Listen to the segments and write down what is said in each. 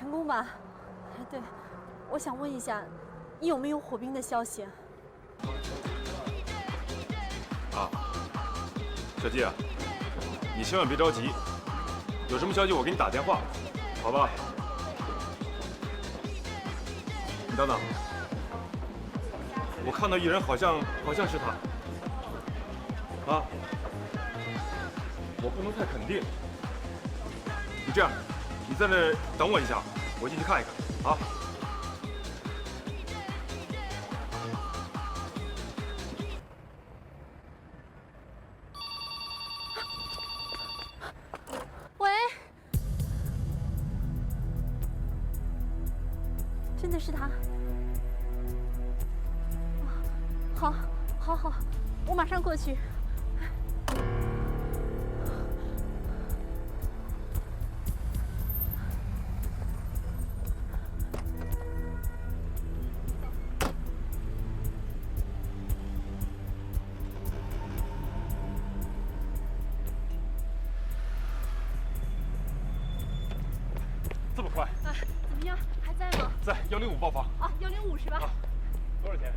成功吧？哎，对，我想问一下，你有没有火兵的消息？啊，小季啊，你千万别着急，有什么消息我给你打电话，好吧？你等等，我看到一人好像是他，啊，我不能太肯定。你这样，你在那等我一下，我进去看一看啊。喂，真的是他。好，好，好，我马上过去。这么快？啊，怎么样？还在吗？在105包房。啊，105是吧？啊，多少钱？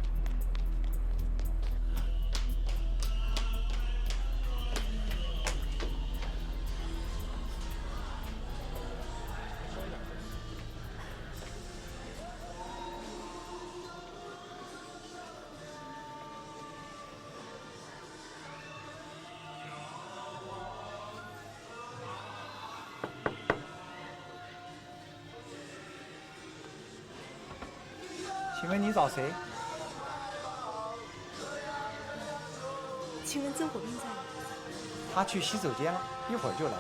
请问你找谁？请问曾火兵在吗？他去洗手间了，一会儿就来。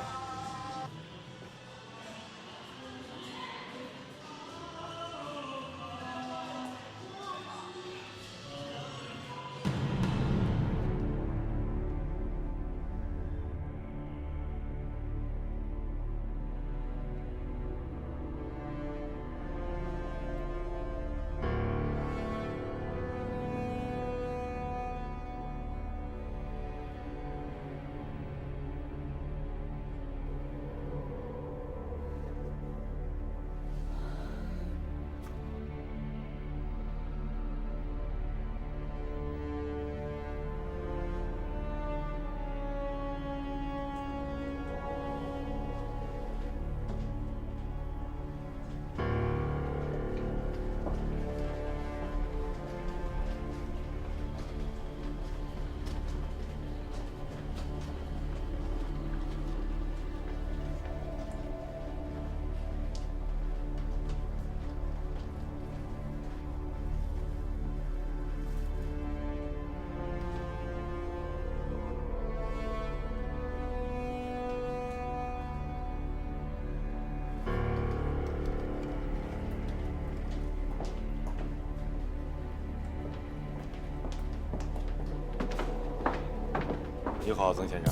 你好，曾先生。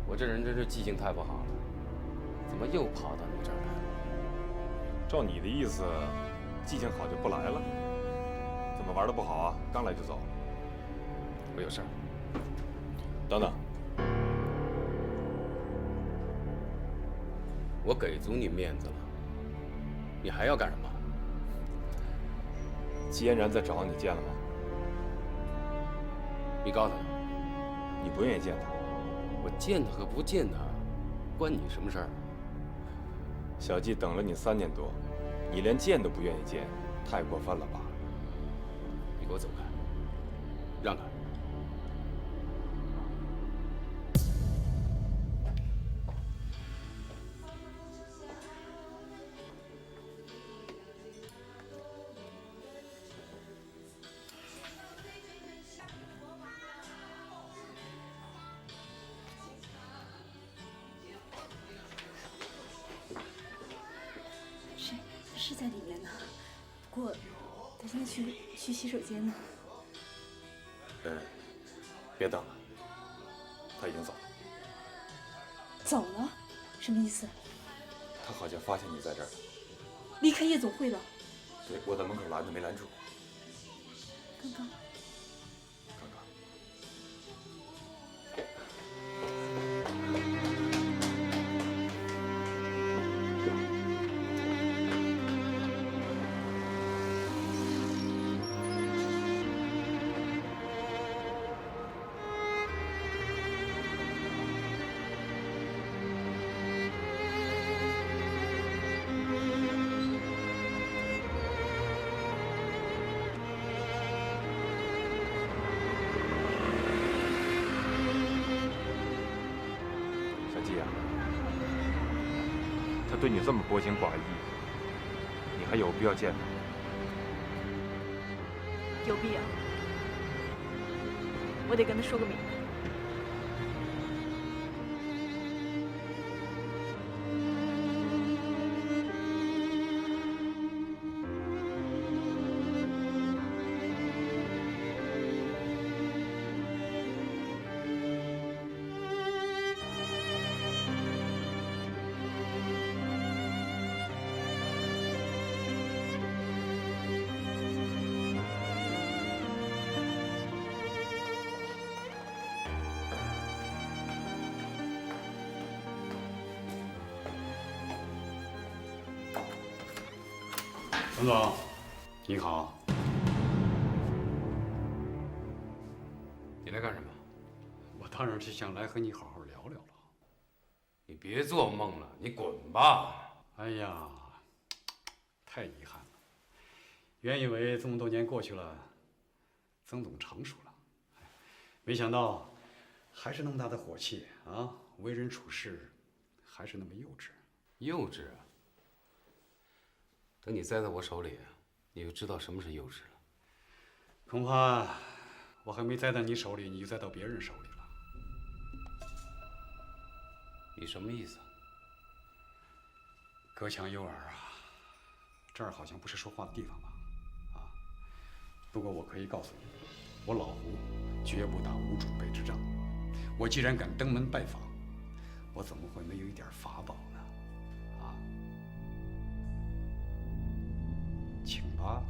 我这人真是记性太不好了，怎么又跑到你这儿来了？照你的意思，记性好就不来了？怎么玩的不好啊？刚来就走？我有事儿。等等，我给足你面子了，你还要干什么？季嫣然在找你，见了吗？你告诉他，你不愿意见他？我见他和不见他，关你什么事儿？小季等了你3年多，你连见都不愿意见，太过分了吧？你给我走开，让开！是在里面呢，不过他现在去洗手间呢。别等了，他已经走了。走了？什么意思？他好像发现你在这儿了。离开夜总会了？对，我在门口拦他，没拦住。刚刚。小季啊，他对你这么薄情寡义，你还有必要见吗？有必要，我得跟他说个明白。陈总，你好。你来干什么？我当然是想来和你好好聊聊了。你别做梦了，你滚吧！哎呀，太遗憾了。原以为这么多年过去了，曾总成熟了，没想到还是那么大的火气啊！为人处事还是那么幼稚。幼稚啊！等你栽在我手里，你就知道什么是幼稚了。恐怕我还没栽到你手里，你就栽到别人手里了。你什么意思？隔墙有耳啊！这儿好像不是说话的地方吧？啊！不过我可以告诉你，我老胡绝不打无准备之仗。我既然敢登门拜访，我怎么会没有一点法宝呢？啊！请吧。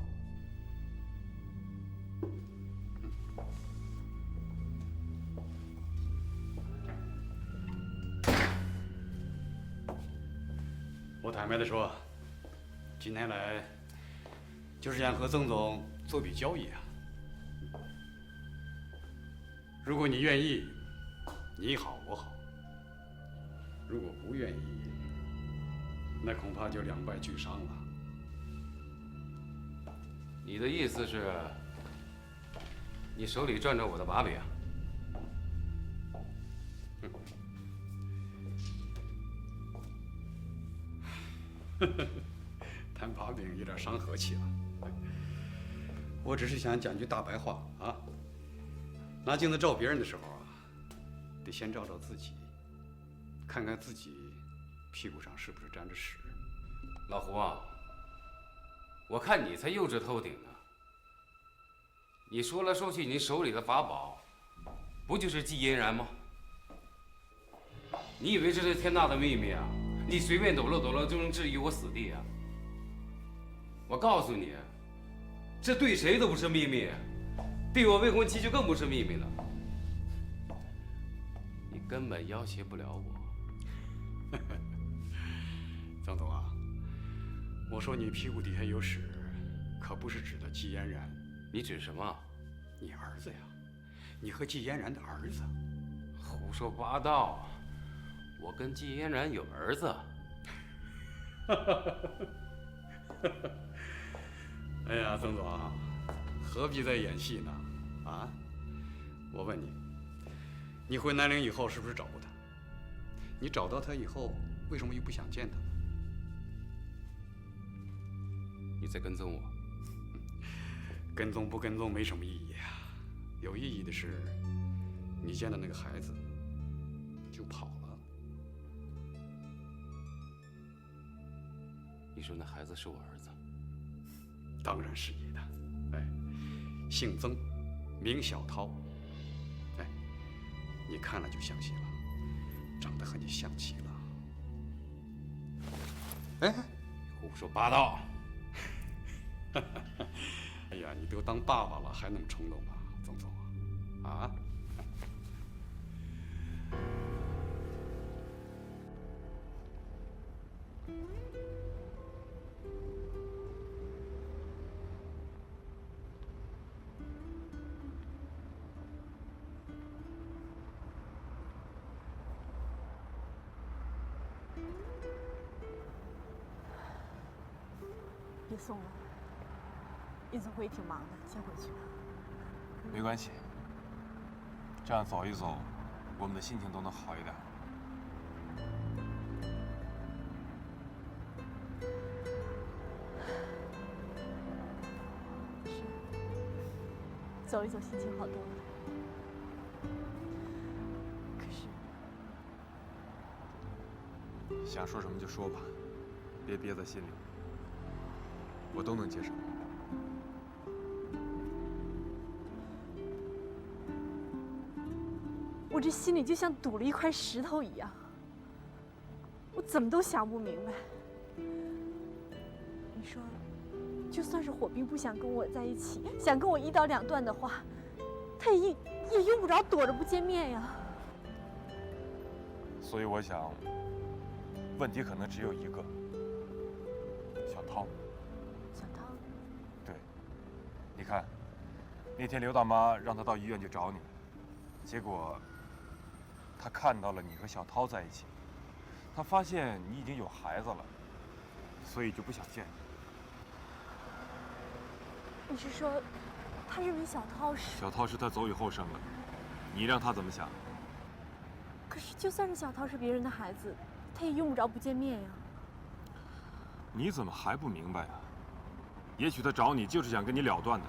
我坦白的说，今天来就是想和曾总做笔交易啊。如果你愿意，你好我好；如果不愿意，那恐怕就两败俱伤了。你的意思是，你手里攥着我的把柄？谈把柄有点伤和气了。我只是想讲句大白话啊，拿镜子照别人的时候啊，得先照照自己，看看自己屁股上是不是沾着屎。老胡啊，我看你才幼稚透顶呢。你说来说去，你手里的法宝，不就是季嫣然吗？你以为这是天大的秘密啊？你随便抖搂抖搂就能置于我死地啊？我告诉你，这对谁都不是秘密，对我未婚妻就更不是秘密了。你根本要挟不了我。曾总啊，我说你屁股底下有屎，可不是指的季嫣然。你指什么？你儿子呀，你和季嫣然的儿子。胡说八道！我跟季嫣然有儿子。哎呀，曾总啊，何必再演戏呢？啊，我问你，你回南陵以后是不是找过他？你找到他以后，为什么又不想见他呢？你在跟踪我？跟踪不跟踪没什么意义啊，有意义的是，你见到那个孩子就跑了。你说那孩子是我儿子？当然是你的。哎，姓曾，名小涛。哎，你看了就相信了，长得和你像极了。哎，胡说八道！哎呀，你都当爸爸了，还那么冲动啊，曾总啊？别送了，运送会挺忙的，先回去吧。没关系，这样走一走，我们的心情都能好一点。走一走，心情好多了。可是，想说什么就说吧，别憋在心里，我都能接受。我这心里就像堵了一块石头一样，我怎么都想不明白。你说，就算是火冰不想跟我在一起，想跟我一刀两断的话，他也用不着躲着不见面呀。所以我想，问题可能只有一个，小涛。小涛，对，你看，那天刘大妈让他到医院去找你，结果他看到了你和小涛在一起，他发现你已经有孩子了，所以就不想见你。你是说，他认为小涛是？小涛是他走以后生的，你让他怎么想？可是就算是小涛是别人的孩子，他也用不着不见面呀。你怎么还不明白啊？也许他找你就是想跟你了断的，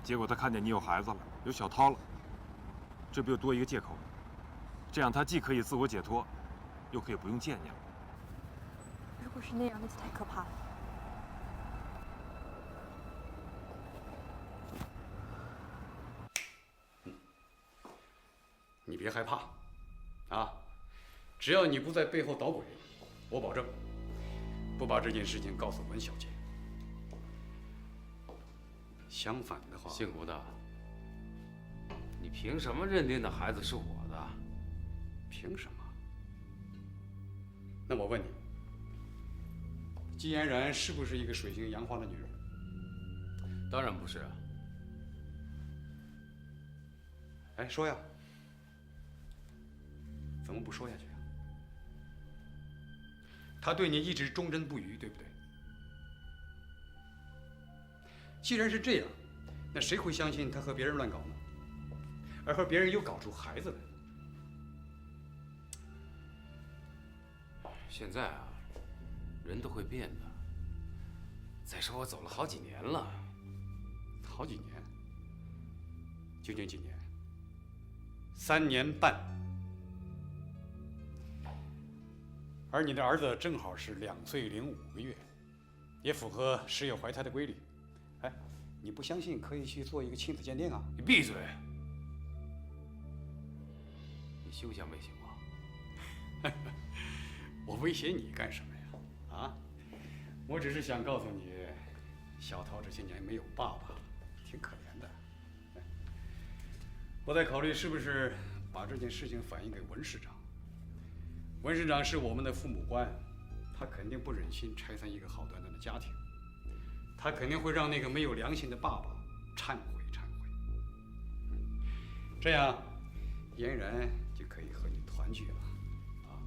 结果他看见你有孩子了，有小涛了，这不又多一个借口吗？这样他既可以自我解脱，又可以不用见你了。如果是那样，那就太可怕了。你别害怕，啊，只要你不在背后捣鬼，我保证不把这件事情告诉文小姐。相反的话，姓胡的，你凭什么认定那孩子是我的？凭什么？那我问你，季嫣然是不是一个水性杨花的女人？当然不是啊。哎，说呀。怎么不说下去啊？他对你一直忠贞不渝，对不对？既然是这样，那谁会相信他和别人乱搞呢？而和别人又搞出孩子来？现在啊，人都会变的。再说我走了好几年了。好几年？究竟几年？3年半。而你的儿子正好是2岁0.5个月，也符合10月怀胎的规律。哎，你不相信可以去做一个亲子鉴定啊？你闭嘴！你休想威胁我！我威胁你干什么呀？啊？我只是想告诉你，小涛这些年没有爸爸，挺可怜的。我在考虑是不是把这件事情反映给文市长。文市长是我们的父母官，他肯定不忍心拆散一个好端端的家庭，他肯定会让那个没有良心的爸爸忏悔忏悔。这样，嫣然就可以和你团聚了。啊，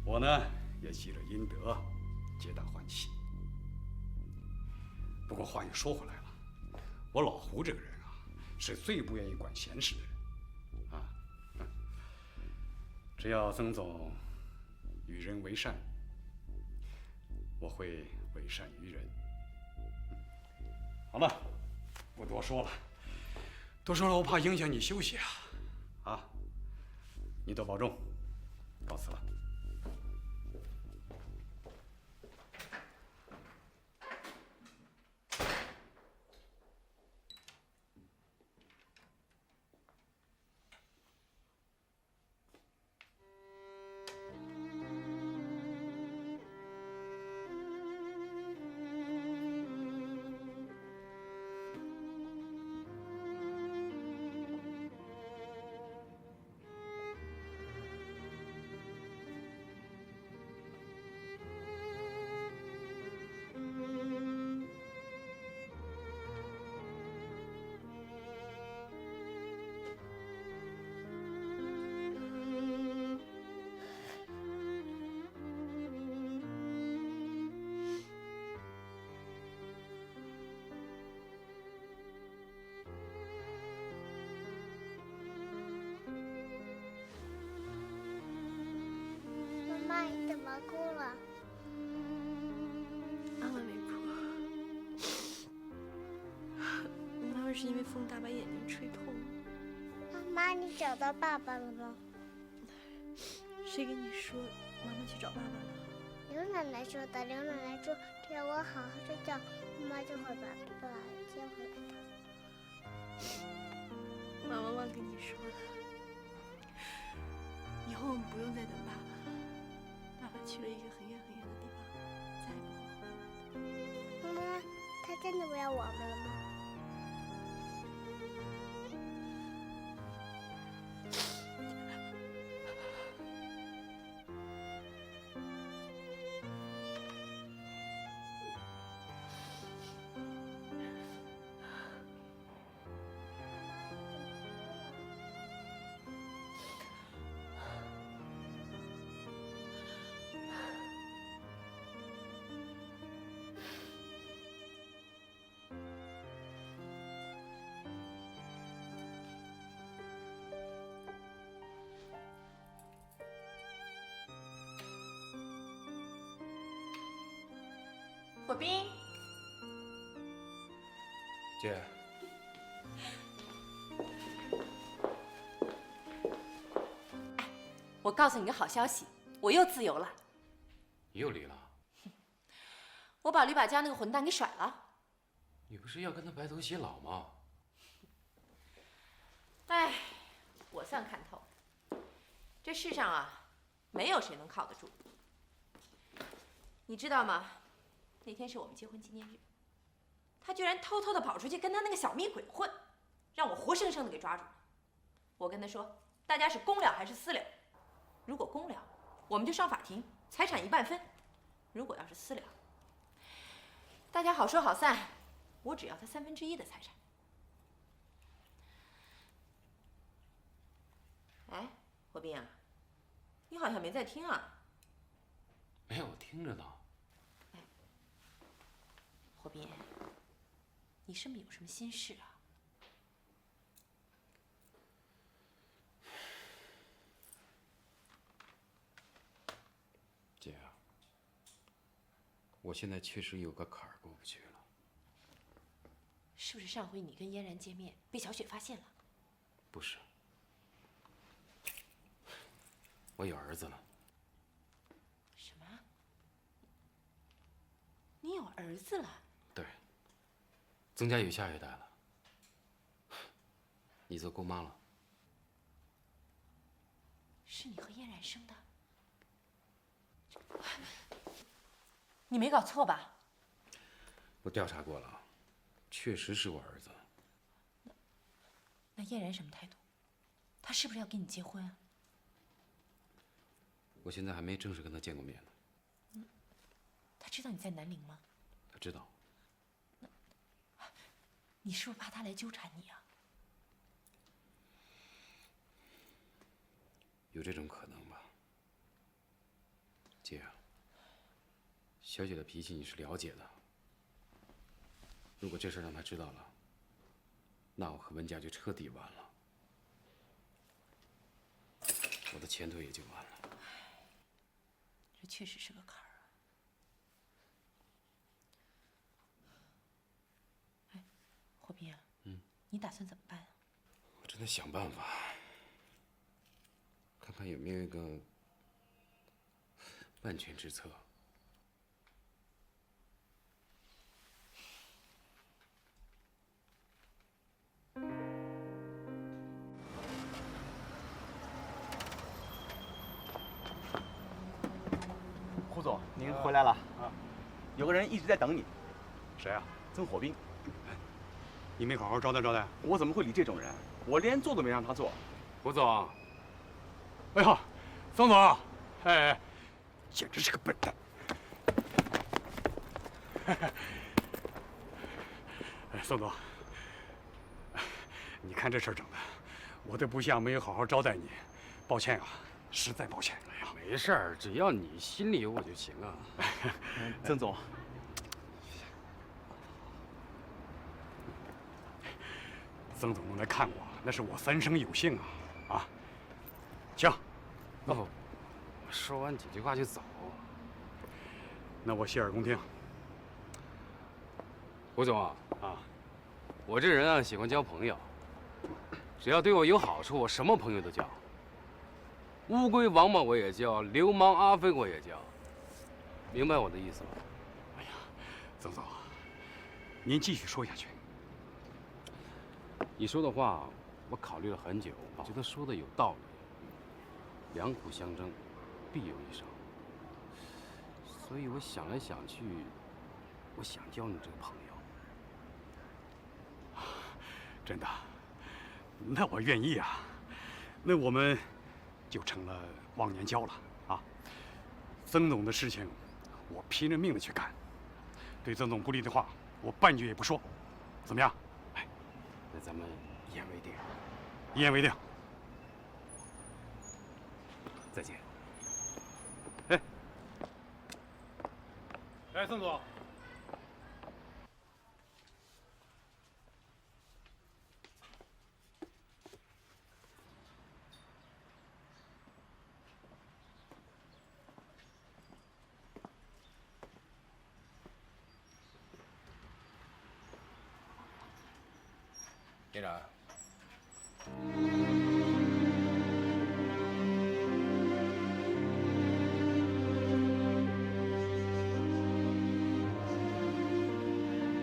我呢也积了阴德，皆大欢喜。不过话又说回来了，我老胡这个人啊，是最不愿意管闲事的人。只要曾总与人为善，我会为善于人。好了，不多说了，多说了我怕影响你休息啊！啊，你多保重，告辞了。妈，你怎么哭了？妈妈没哭，妈妈是是因为风大把眼睛吹痛了。妈妈，你找到爸爸了吗？谁跟你说妈妈去找爸爸了？刘奶奶说的。刘奶奶说，只要我好好睡觉，妈妈就会把爸爸接回来的。妈妈忘跟你说了，以后我们不用再等爸爸了。爸爸去了一个很远很远的地方，再也不会回来的。妈妈，他真的不要我们了吗？火冰，姐，我告诉你个好消息，我又自由了。你又离了？我把吕把家那个混蛋给甩了。你不是要跟他白头偕老吗？哎，我算看透了，这世上啊，没有谁能靠得住。你知道吗？那天是我们结婚纪念日，他居然偷偷的跑出去跟他那个小蜜鬼混，让我活生生的给抓住了。我跟他说，大家是公了还是私了？如果公了，我们就上法庭，财产一半分；如果要是私了，大家好说好散，我只要他1/3的财产。哎，火冰啊，你好像没在听啊。没有，我听着呢。火冰，你是不是有什么心事啊？姐啊，我现在确实有个坎儿过不去了。是不是上回你跟嫣然见面被小雪发现了？不是，我有儿子了。什么？你有儿子了？对，曾家有下一代了。你做姑妈了。是你和嫣然生的？你没搞错吧？我调查过了，确实是我儿子。那嫣然什么态度？她是不是要跟你结婚啊？我现在还没正式跟他见过面呢。她知道你在南陵吗？他知道。你是不是怕她来纠缠你啊？有这种可能吧，姐啊，小姐的脾气你是了解的。如果这事让她知道了，那我和文家就彻底完了，我的前途也就完了。这确实是个坎儿啊。哎，火冰啊，你打算怎么办啊？我正在想办法，看看有没有一个万全之策。胡总，您回来了。有个人一直在等你，谁啊？曾火兵。你没好好招待招待？我怎么会理这种人？我连做都没让他做。胡总，哎呀，曾总，哎，简直是个笨蛋。哎，宋总，你看这事儿整的，我的部下没有好好招待你，抱歉啊，实在抱歉。哎呀，没事儿，只要你心里有我就行啊。曾总，曾总能来看我，那是我三生有幸啊！啊，请。哦，说完几句话就走。那我洗耳恭听。胡总啊，我这人啊，喜欢交朋友，只要对我有好处，我什么朋友都交。乌龟王八我也交，流氓阿飞我也交，明白我的意思吗？哎呀，曾总，您继续说下去。你说的话，我考虑了很久，我觉得说的有道理。两虎相争，必有一伤。所以我想来想去，我想交你这个朋友。真的，那我愿意啊。那我们就成了忘年交了啊。曾总的事情，我拼了命的去干。对曾总不利的话，我半句也不说。怎么样？哎，那咱们一言为定。一言为定。再见。哎，曾总。店长。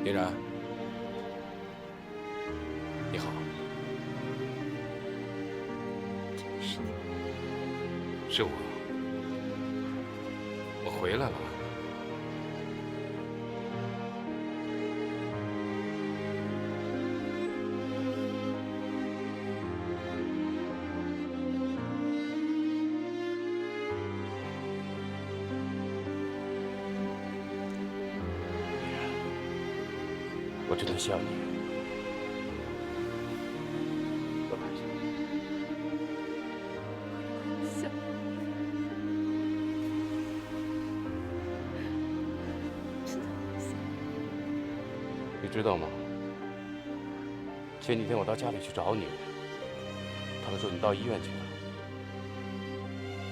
店长，你好。是你？是我。我回来了。我真的想你，我还是想。你知道吗？前几天我到家里去找你，他们说你到医院去了。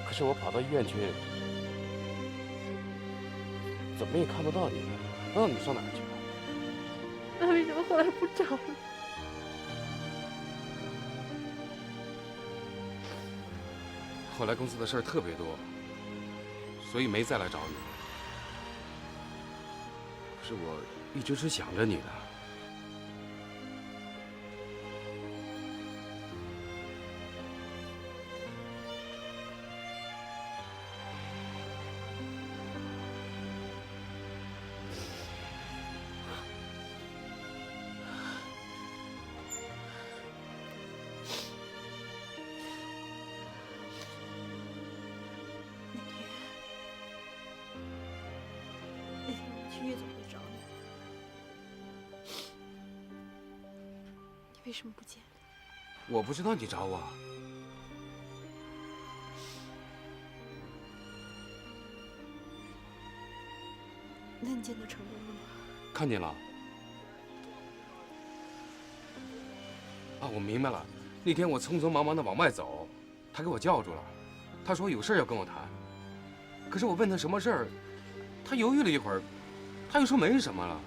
可是我跑到医院去，怎么也看不到你，不知道你上哪儿去了。那为什么后来不找了？后来公司的事儿特别多，所以没再来找你。可是我一直是想着你的。那天我去岳总会找你，你为什么不见？我不知道你找我。那你见到成功了吗？看见了。啊，我明白了。那天我匆匆忙忙的往外走，他给我叫住了。他说有事要跟我谈。可是我问他什么事儿，他犹豫了一会儿，他又说没什么了。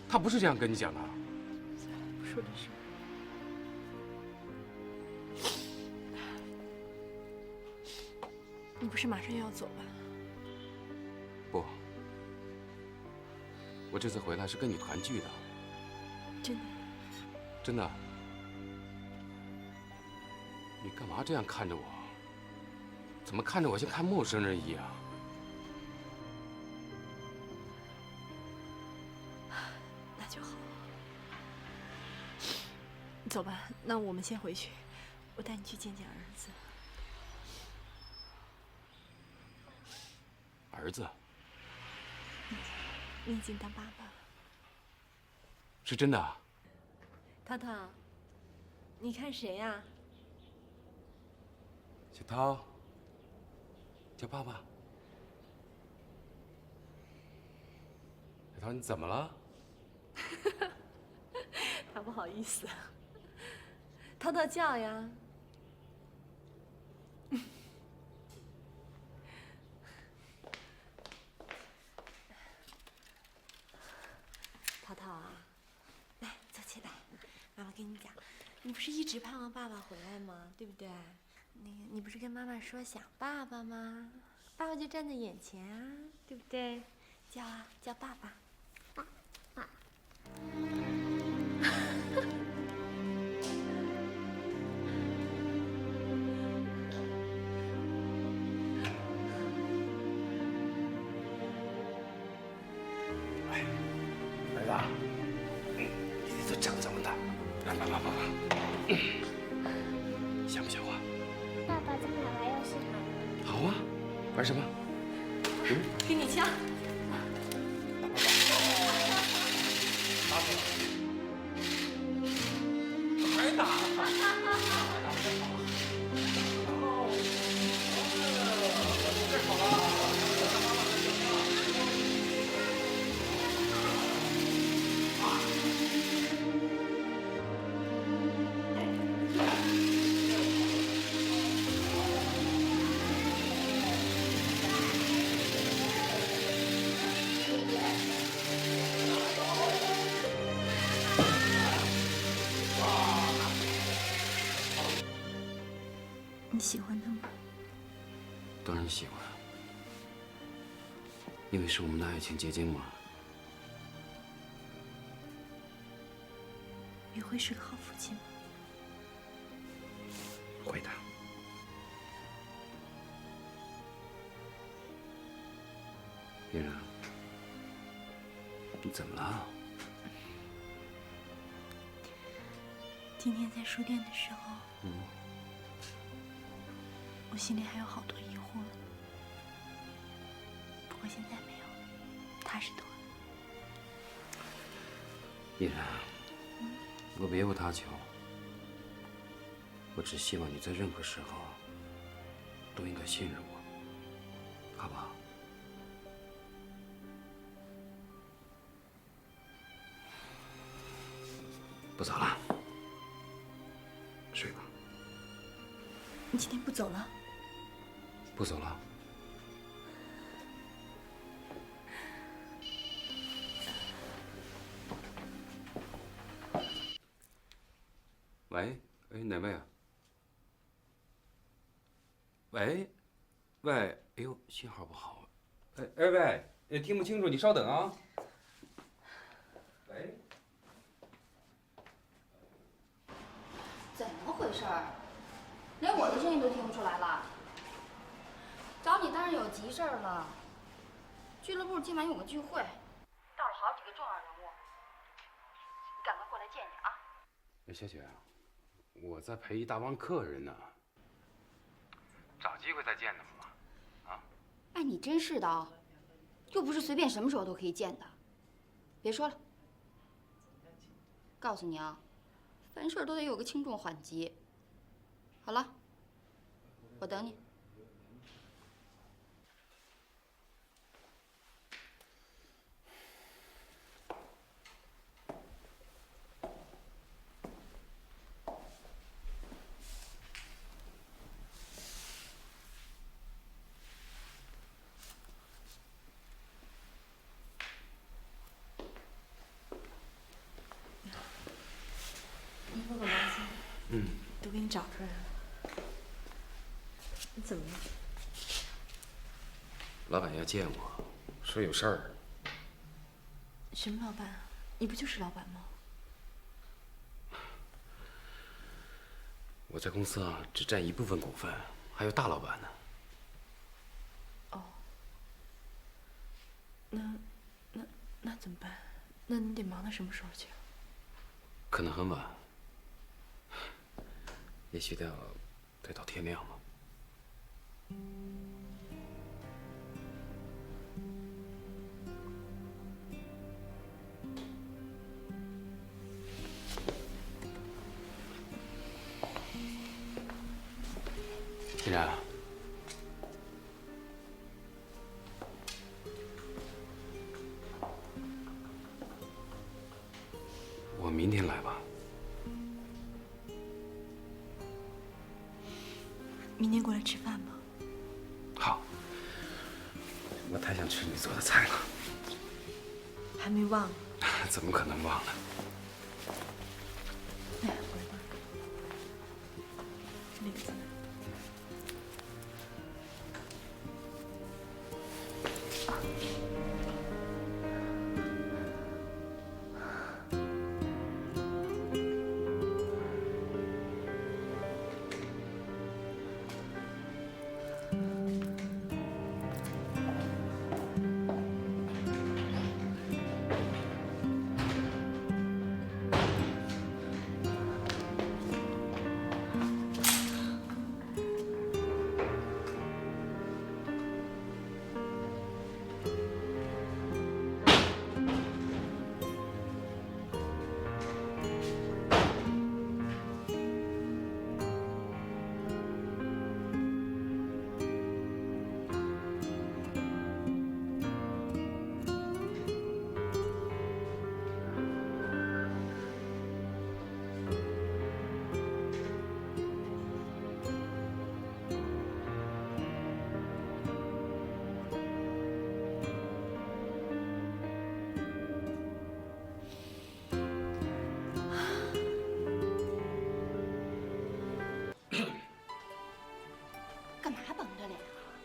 他不是这样跟你讲的。不说这事。你不是马上又要走吧？不，我这次回来是跟你团聚的。真的？真的。你干嘛这样看着我？怎么看着我像看陌生人一样？那就好。走吧，那我们先回去，我带你去见见儿子。儿子？你已经当爸爸了。是真的啊？涛涛，你看谁呀？小涛，叫爸爸。小涛，你怎么了？他不好意思。涛涛叫呀。涛涛啊，来，坐起来。你不是一直盼望爸爸回来吗？对不对？你不是跟妈妈说想爸爸吗？爸爸就站在眼前啊，对不对？叫啊，叫爸爸。爸爸。儿子，你得长这么大，来爸爸，想不想我？爸爸，咱俩玩游戏好吗？好啊，玩什么？给你枪。还打？你喜欢他吗？当然喜欢，因为是我们的爱情结晶嘛。你会是个好父亲吗？会的。嫣然，你怎么了？今天在书店的时候，我心里还有好多疑惑呢。不过现在没有了，踏实多了。嫣然，我别无他求，我只希望你在任何时候都应该信任我，好不好？不早了，睡吧。你今天不走了？不走了。喂，哎，哪位啊？喂，喂，哎呦，信号不好。喂，听不清楚，你稍等啊。喂。怎么回事儿？连我的声音都听不出来了。找你当然有急事儿了。俱乐部今晚有个聚会，到了好几个重要人物，你赶快过来见见啊！哎，小雪，我在陪一大帮客人呢，找机会再见他们嘛。啊？哎，你真是的啊，又不是随便什么时候都可以见的。别说了，告诉你啊，凡事都得有个轻重缓急。好了，我等你。衣服和毛巾，都给你找出来了。你怎么了？老板要见我，说有事儿。什么老板啊？你不就是老板吗？我在公司啊，只占一部分股份，还有大老板呢。哦。那怎么办？那你得忙到什么时候去啊？可能很晚，也许得到天亮吧。嫣然，我明天来吧。明天过来吃饭吗？好，我太想吃你做的菜了。还没忘呢。怎么可能忘了？哎，回来吧。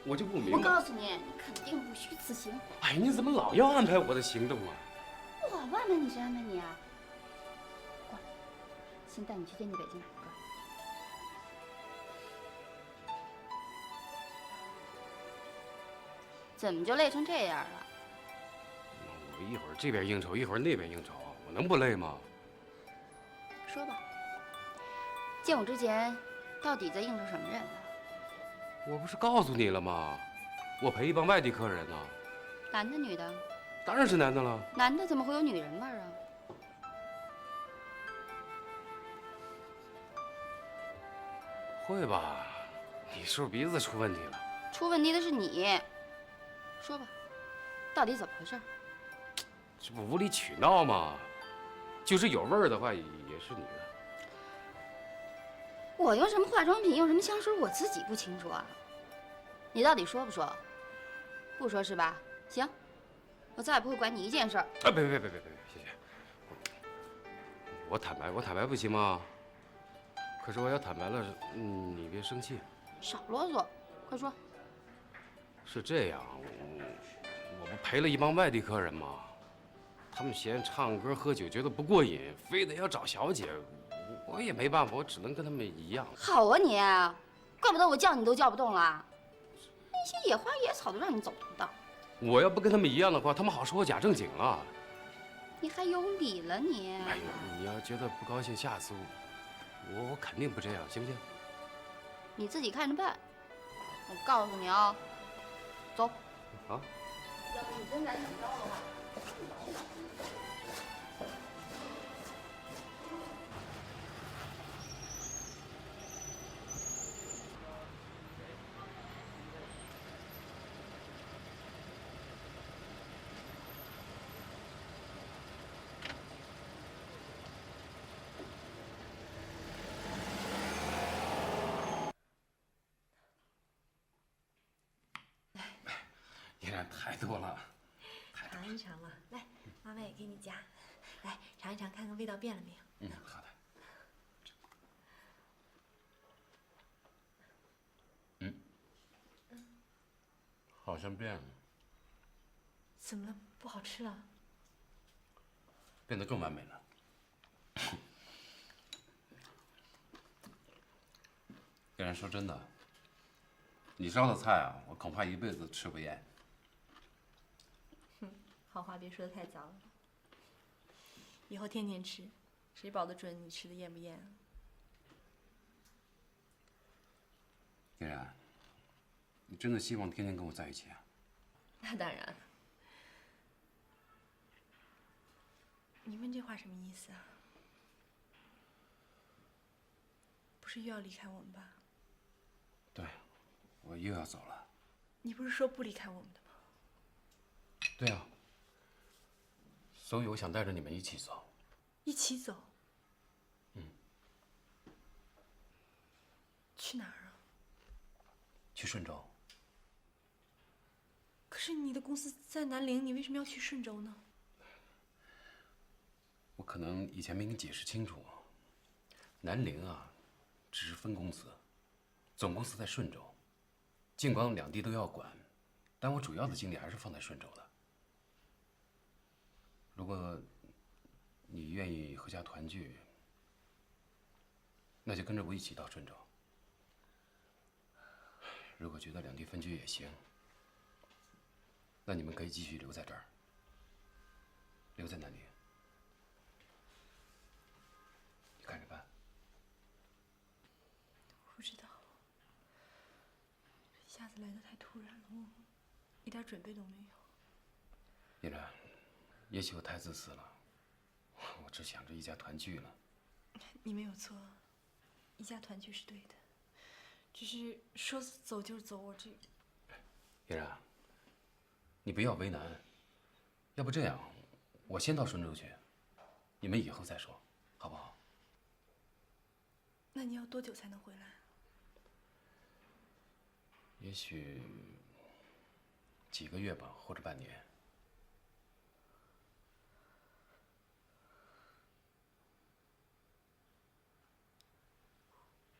我就不明我白。告诉你，你肯定不虚此行。哎，你怎么老要安排我的行动啊？我安排你谁安排你啊？过来，先带你去见见北京。过来。怎么就累成这样了？我一会儿这边应酬，一会儿那边应酬，我能不累吗？说吧，见我之前，到底在应酬什么人呢？我不是告诉你了吗？我陪一帮外地客人呢。男的女的？当然是男的了。男的怎么会有女人味儿啊？会吧？你是不是鼻子出问题了？出问题的是你。说吧，到底怎么回事？这不无理取闹吗？就是有味儿的话，也是你的。我用什么化妆品，用什么香水，我自己不清楚啊。你到底说不说？不说是吧？行，我再也不会管你一件事儿。啊，别，谢谢。我坦白不行吗？可是我要坦白了，你别生气。少啰嗦，快说。是这样，我不陪了一帮外地客人吗？他们嫌唱歌喝酒觉得不过瘾，非得要找小姐，我也没办法，我只能跟他们一样。好啊你，怪不得我叫你都叫不动了。那些野花野草都让你走通道。我要不跟他们一样的话，他们好说我假正经了。你还有理了你？哎呦，你要觉得不高兴，下次我肯定不这样，行不行？你自己看着办。我告诉你啊，走。啊。要不你真敢怎么着的话。依然太多了，尝一尝嘛，来，妈妈也给你夹，来尝一尝，看看味道变了没有。好的。好像变了。怎么了？不好吃了？变得更完美了。跟人说真的，你烧的菜啊，我恐怕一辈子吃不厌。哼，好话别说的太早了。以后天天吃，谁保得准你吃的厌不厌啊？嫣然，你真的希望天天跟我在一起啊？那当然了。你问这话什么意思啊？不是又要离开我们吧？对，我又要走了。你不是说不离开我们的吗？对啊。所以我想带着你们一起走。一起走？去哪儿啊？去顺州。可是你的公司在南陵，你为什么要去顺州呢？我可能以前没跟你解释清楚，南陵啊，只是分公司，总公司在顺州。尽管两地都要管，但我主要的精力还是放在顺州的。如果你愿意阖家团聚，那就跟着我一起到顺州。如果觉得两地分居也行，那你们可以继续留在这儿，留在南宁。你看着办。不知道，一下子来的太突然了，我一点准备都没有。嫣然，也许我太自私了，我只想着一家团聚了。你没有错，一家团聚是对的，只是说走就走，我这……嫣然，你不要为难，要不这样，我先到顺州去，你们以后再说，好不好？那你要多久才能回来？也许几个月吧，或者半年。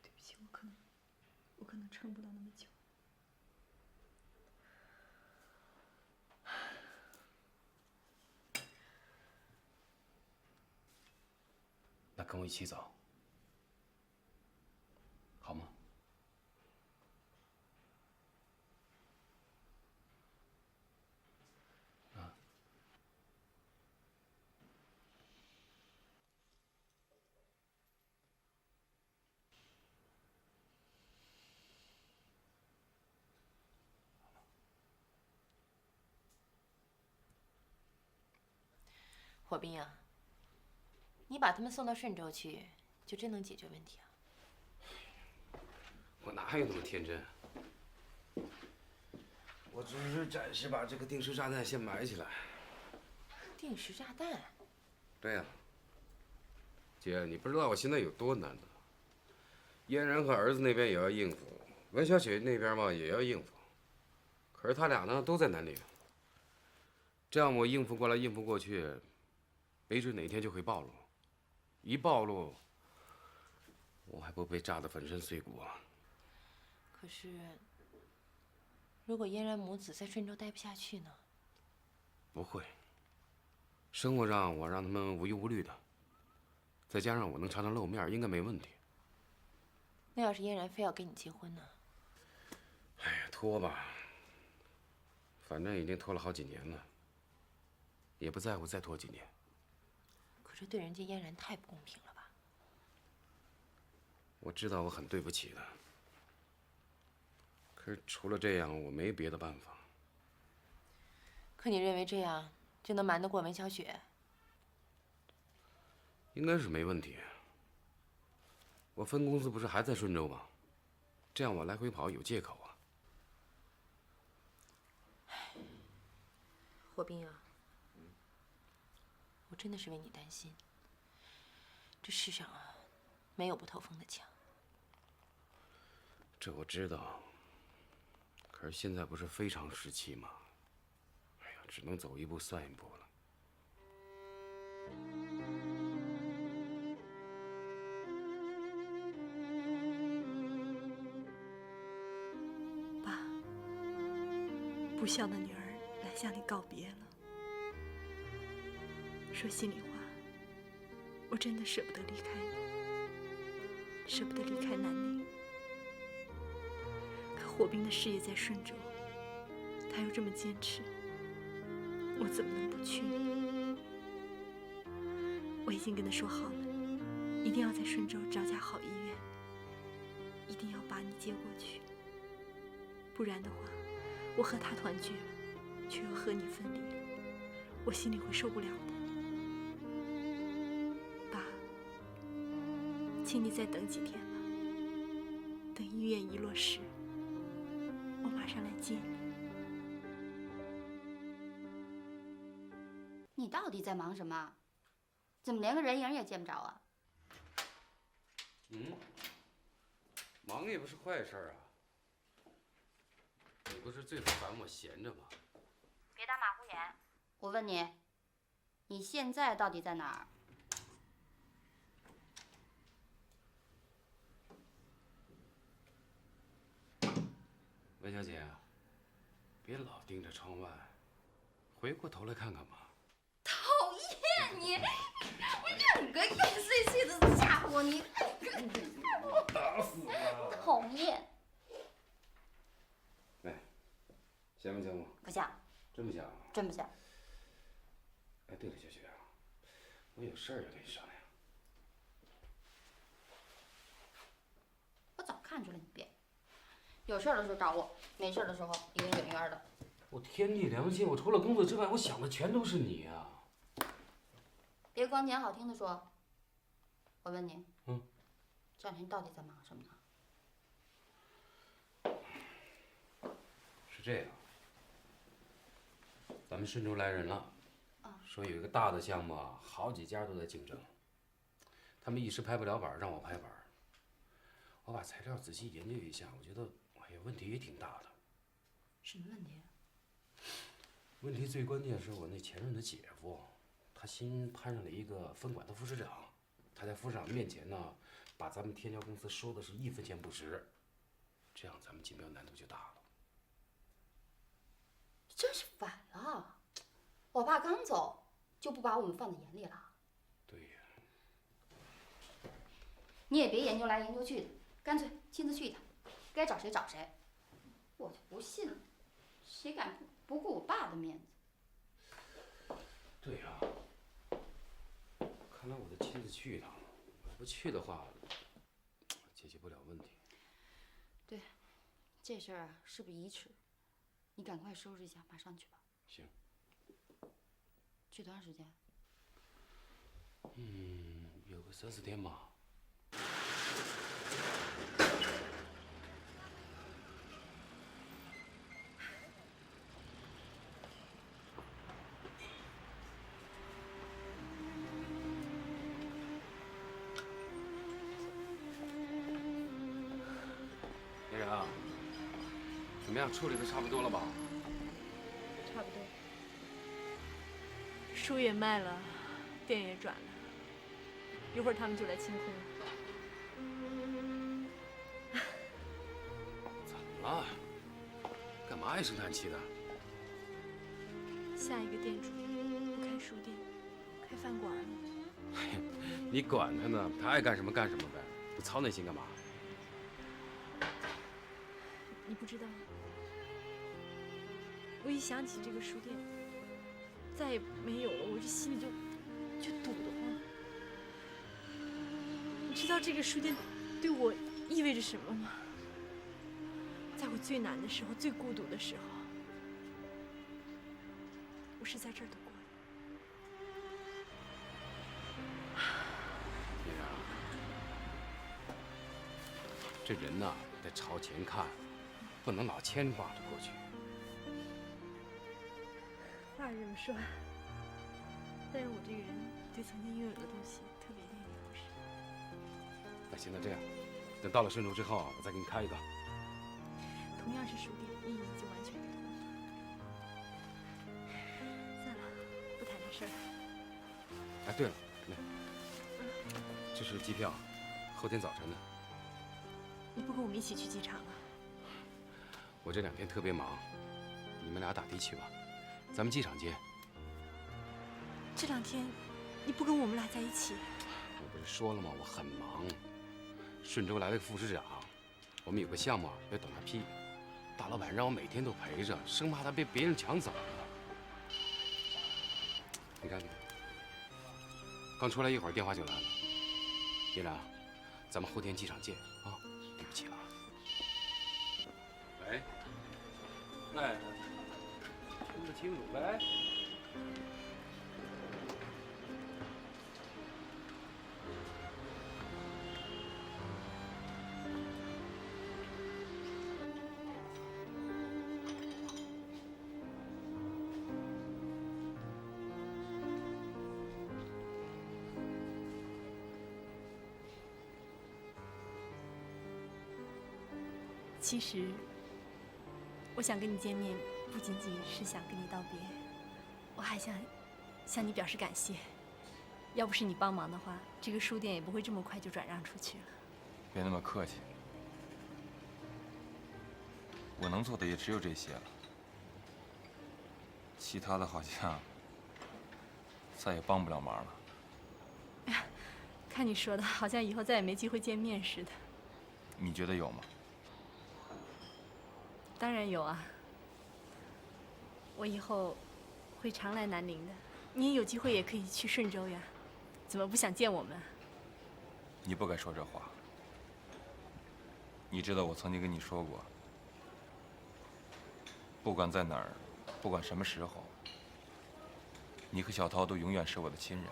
对不起，我可能撑不到那么久。跟我一起走，好吗？火兵啊，你把他们送到顺州去，就真能解决问题啊？我哪有那么天真？我只是暂时把这个定时炸弹先埋起来。定时炸弹？对呀，姐，你不知道我现在有多难呢。嫣然和儿子那边也要应付，文小雪那边嘛也要应付，可是他俩呢都在南陵，这样我应付过来应付过去，没准哪天就会暴露。一暴露，我还不被炸得粉身碎骨啊！可是，如果嫣然母子在顺州待不下去呢？不会，生活上我让他们无忧无虑的，再加上我能常常露面，应该没问题。那要是嫣然非要跟你结婚呢？哎呀，拖吧，反正已经拖了好几年了，也不在乎再拖几年。可是对人家嫣然太不公平了吧？我知道我很对不起他，可是除了这样，我没别的办法。可你认为这样就能瞒得过文小雪？应该是没问题。我分公司不是还在顺州吗？这样我来回跑有借口啊。火兵啊，我真的是为你担心。这世上啊，没有不透风的墙。这我知道，可是现在不是非常时期吗？哎呀，只能走一步算一步了。爸，不孝的女儿来向你告别了。说心里话，我真的舍不得离开你，舍不得离开南宁。可火兵的事业在顺州，他又这么坚持，我怎么能不去呢？我已经跟他说好了，一定要在顺州找家好医院，一定要把你接过去。不然的话，我和他团聚了，却又和你分离了，我心里会受不了的。爸，请你再等几天吧，等医院一落实，我马上来接你。你到底在忙什么？怎么连个人影也见不着啊？忙也不是坏事啊。你不是最讨厌我闲着吗？别打马虎眼。我问你，你现在到底在哪儿？文小姐，别老盯着窗外，回过头来看看吧。讨厌你！我整个眼碎碎的家伙，你！打死我！讨厌！哎，香不香吗？不像。真不香？真不像。哎，对了，小雪啊，我有事儿要跟你商量。我早看出来你变，有事儿的时候找我，没事儿的时候离得远远的。我天地良心，我除了工作之外，我想的全都是你啊！别光捡好听的说。我问你，这两天到底在忙什么呢？是这样，咱们顺州来人了，说有一个大的项目啊，好几家都在竞争，他们一时拍不了板，让我拍板。我把材料仔细研究一下，我觉得，哎呀，问题也挺大的。什么问题？问题最关键是我那前任的姐夫，他新攀上了一个分管的副市长，他在副市长面前呢，把咱们天骄公司说的是1分钱不值，这样咱们竞标难度就大了。真是反了！我爸刚走，就不把我们放在眼里了。对呀。你也别研究来研究去的，干脆亲自去一趟，该找谁找谁。我就不信了，谁敢不顾我爸的面子？对呀、看来我得亲自去一趟。不去的话，解决不了问题。对，这事儿啊是不宜迟，你赶快收拾一下，马上去吧。行。去多长时间？有个3、4天吧。叶然，怎么样？处理的差不多了吧？差不多。书也卖了，店也转了，一会儿他们就来清空了。怎么了？干嘛唉声叹气的？下一个店主不开书店，开饭馆了。你管他呢，他爱干什么干什么呗，你操那心干嘛？你不知道吗？我一想起这个书店再也没有了，我这心里就堵得慌。你知道这个书店对我意味着什么吗？在我最难的时候、最孤独的时候，我是在这儿度过的。叶然，这人呐得朝前看，不能老牵挂着过去。话是这么说，但是我这个人对曾经拥有的东西特别恋恋不舍。那现在这样，等到了顺州之后，我再给你开一个。同样是书店，意义就完全不同了。算了，不谈这事儿了。哎，对了，这是机票，后天早晨的。你不跟我们一起去机场啊？我这2天特别忙，你们俩打的去吧，咱们机场见。这2天你不跟我们俩在一起？我不是说了吗？我很忙。顺州来了个副市长，我们有个项目要等他批，大老板让我每天都陪着，生怕他被别人抢走了。你看，刚出来一会儿，电话就来了。叶然，咱们后天机场见啊！对不起了。喂，哎，听不清楚呗。其实，我想跟你见面，不仅仅是想跟你道别，我还想向你表示感谢。要不是你帮忙的话，这个书店也不会这么快就转让出去了。别那么客气，我能做的也只有这些了，其他的好像再也帮不了忙了。哎呀，看你说的，好像以后再也没机会见面似的。你觉得有吗？当然有啊，我以后会常来南宁的，你有机会也可以去顺州呀，怎么不想见我们？你不该说这话。你知道我曾经跟你说过，不管在哪儿，不管什么时候，你和小涛都永远是我的亲人。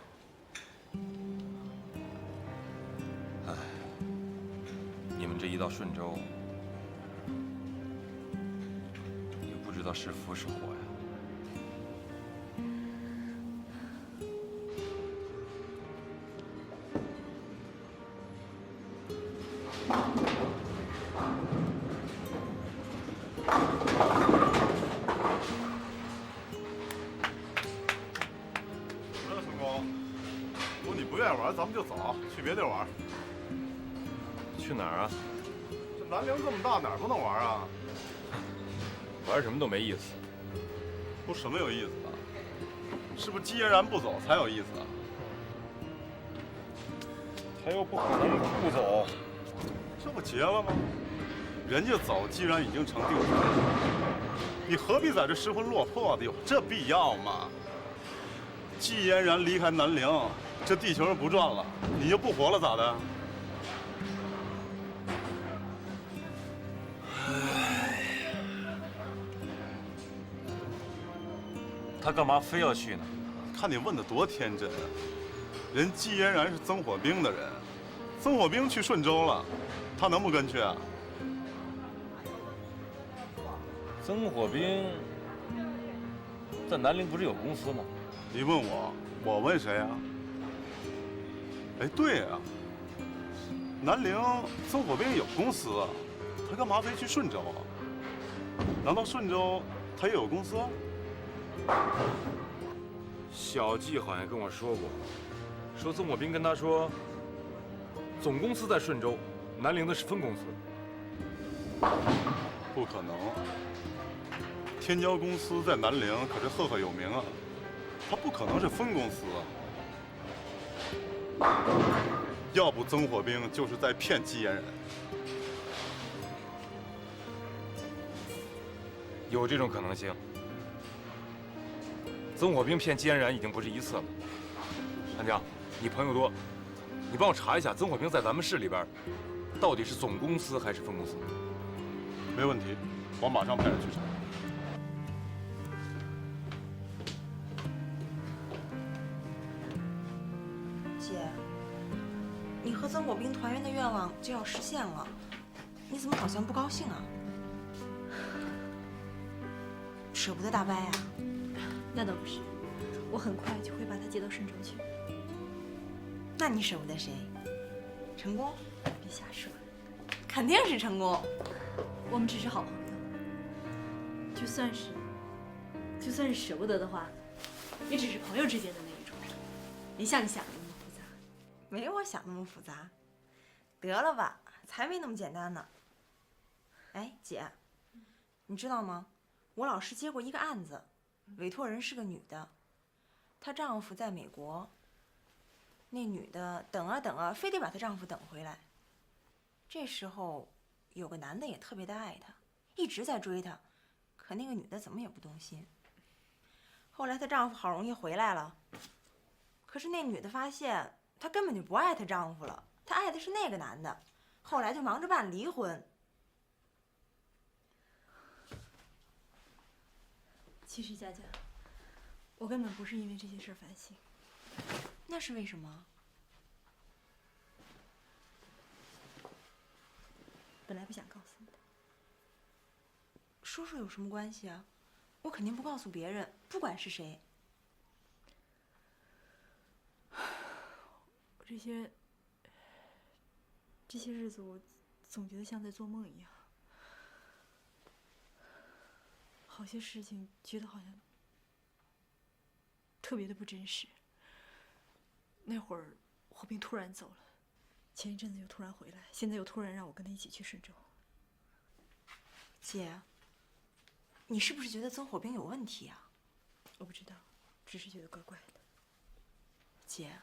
唉，你们这一到顺州，也不知道是福是祸呀。咱们就走，去别地儿玩。去哪儿啊？这南陵这么大，哪儿不能玩啊？玩什么都没意思。都什么有意思的？是不是既然不走才有意思啊？他又不可能不走，这不结了吗？人家走，既然已经成定局了，你何必在这失魂落魄的？有这必要吗？季嫣然离开南陵，这地球不转了，你就不活了咋的？他干嘛非要去呢？看你问的多天真啊！人季嫣然是曾火兵的人，曾火兵去顺州了，他能不跟去啊？曾火兵在南陵不是有公司吗？你问我，我问谁啊？哎，对呀、南陵曾火兵有公司啊，他干嘛非去顺州啊？难道顺州他也有公司？小季好像跟我说过，说曾火兵跟他说，总公司在顺州，南陵的是分公司。不可能，天骄公司在南陵可是赫赫有名啊，他不可能是分公司啊。要不曾火兵就是在骗季嫣然。有这种可能性。曾火兵骗季嫣然已经不是一次了。安江，你朋友多，你帮我查一下曾火兵在咱们市里边，到底是总公司还是分公司？没问题，我马上派人去查。姐，你和曾火兵团圆的愿望就要实现了，你怎么好像不高兴啊？舍不得大伯呀？那倒不是，我很快就会把他接到顺州去。那你舍不得谁？成功？别瞎说，肯定是成功。我们只是好朋友，就算是舍不得的话，也只是朋友之间的那一种，没像你想的那么复杂。没我想那么复杂。得了吧，才没那么简单呢。哎，姐，你知道吗？我老师接过一个案子，委托人是个女的，她丈夫在美国。那女的等啊等啊，非得把她丈夫等回来。这时候有个男的也特别的爱她，一直在追她，可那个女的怎么也不动心。后来她丈夫好容易回来了，可是那女的发现她根本就不爱她丈夫了，她爱的是那个男的，后来就忙着办离婚。其实佳佳，我根本不是因为这些事儿烦心。那是为什么？本来不想告诉你的。说说有什么关系啊？我肯定不告诉别人，不管是谁。这些日子，我总觉得像在做梦一样。好些事情觉得好像特别的不真实。那会儿火兵突然走了，前一阵子又突然回来，现在又突然让我跟他一起去顺州。姐，你是不是觉得曾火兵有问题啊？我不知道，只是觉得怪怪的。姐，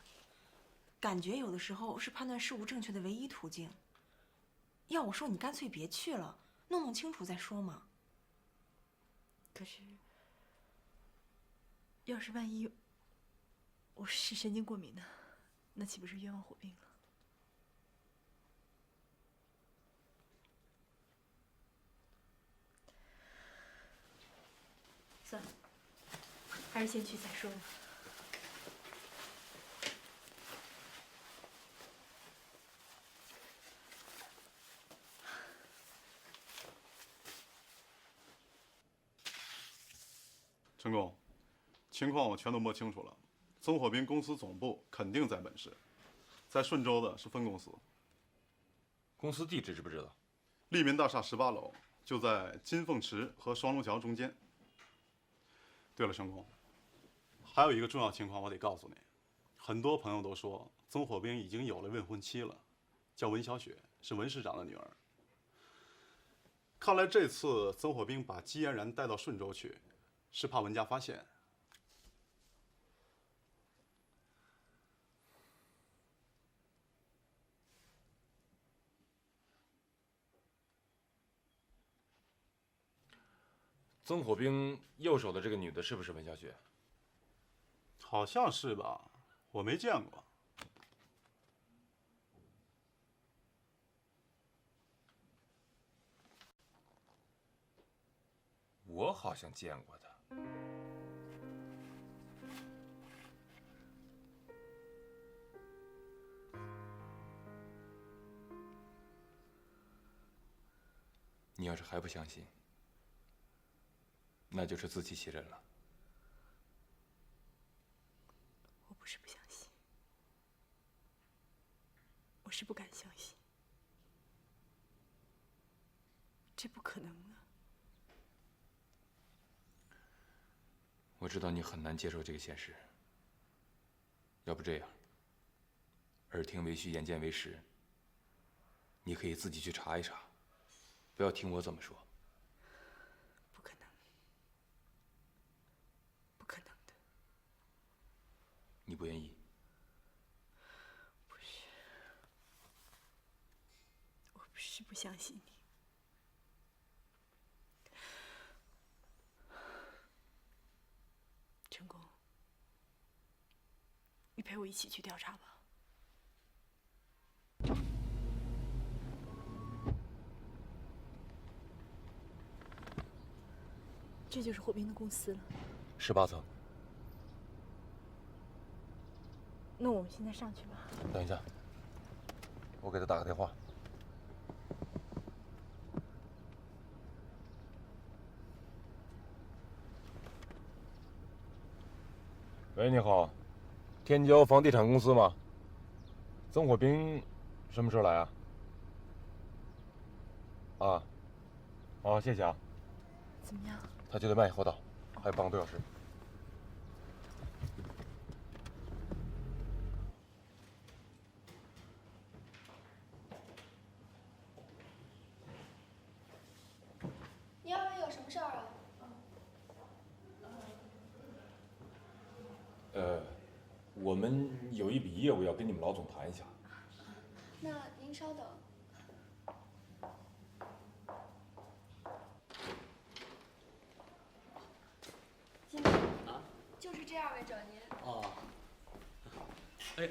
感觉有的时候是判断事物正确的唯一途径。要我说，你干脆别去了，弄清楚再说嘛。可是，要是万一我是神经过敏呢，那岂不是冤枉火兵了？算了，还是先去再说吧。陈工，情况我全都摸清楚了。曾火兵公司总部肯定在本市，在顺州的是分公司。公司地址知不知道？利民大厦18楼，就在金凤池和双龙桥中间。对了，陈工，还有一个重要情况我得告诉你，很多朋友都说曾火兵已经有了未婚妻了，叫文小雪，是文市长的女儿。看来这次曾火兵把季嫣然带到顺州去，是怕文家发现。曾火兵右手的这个女的是不是文小雪？好像是吧，我没见过。我好像见过她。你要是还不相信，那就是自欺欺人了。我不是不相信，我是不敢相信，这不可能啊！我知道你很难接受这个现实，要不这样，耳听为虚，眼见为实。你可以自己去查一查，不要听我怎么说。不可能，不可能的。你不愿意？不是，我不是不相信你。成功，你陪我一起去调查吧。这就是火兵的公司了。18层。那我们现在上去吧。等一下，我给他打个电话。喂，你好，天骄房地产公司吗？曾火兵什么时候来啊？啊，好，谢谢啊。怎么样？他就在麦后道，还有半个多小时。你二位有什么事儿啊？我们有一笔业务要跟你们老总谈一下。那您稍等。经理，就是这2位找您。哦。哎，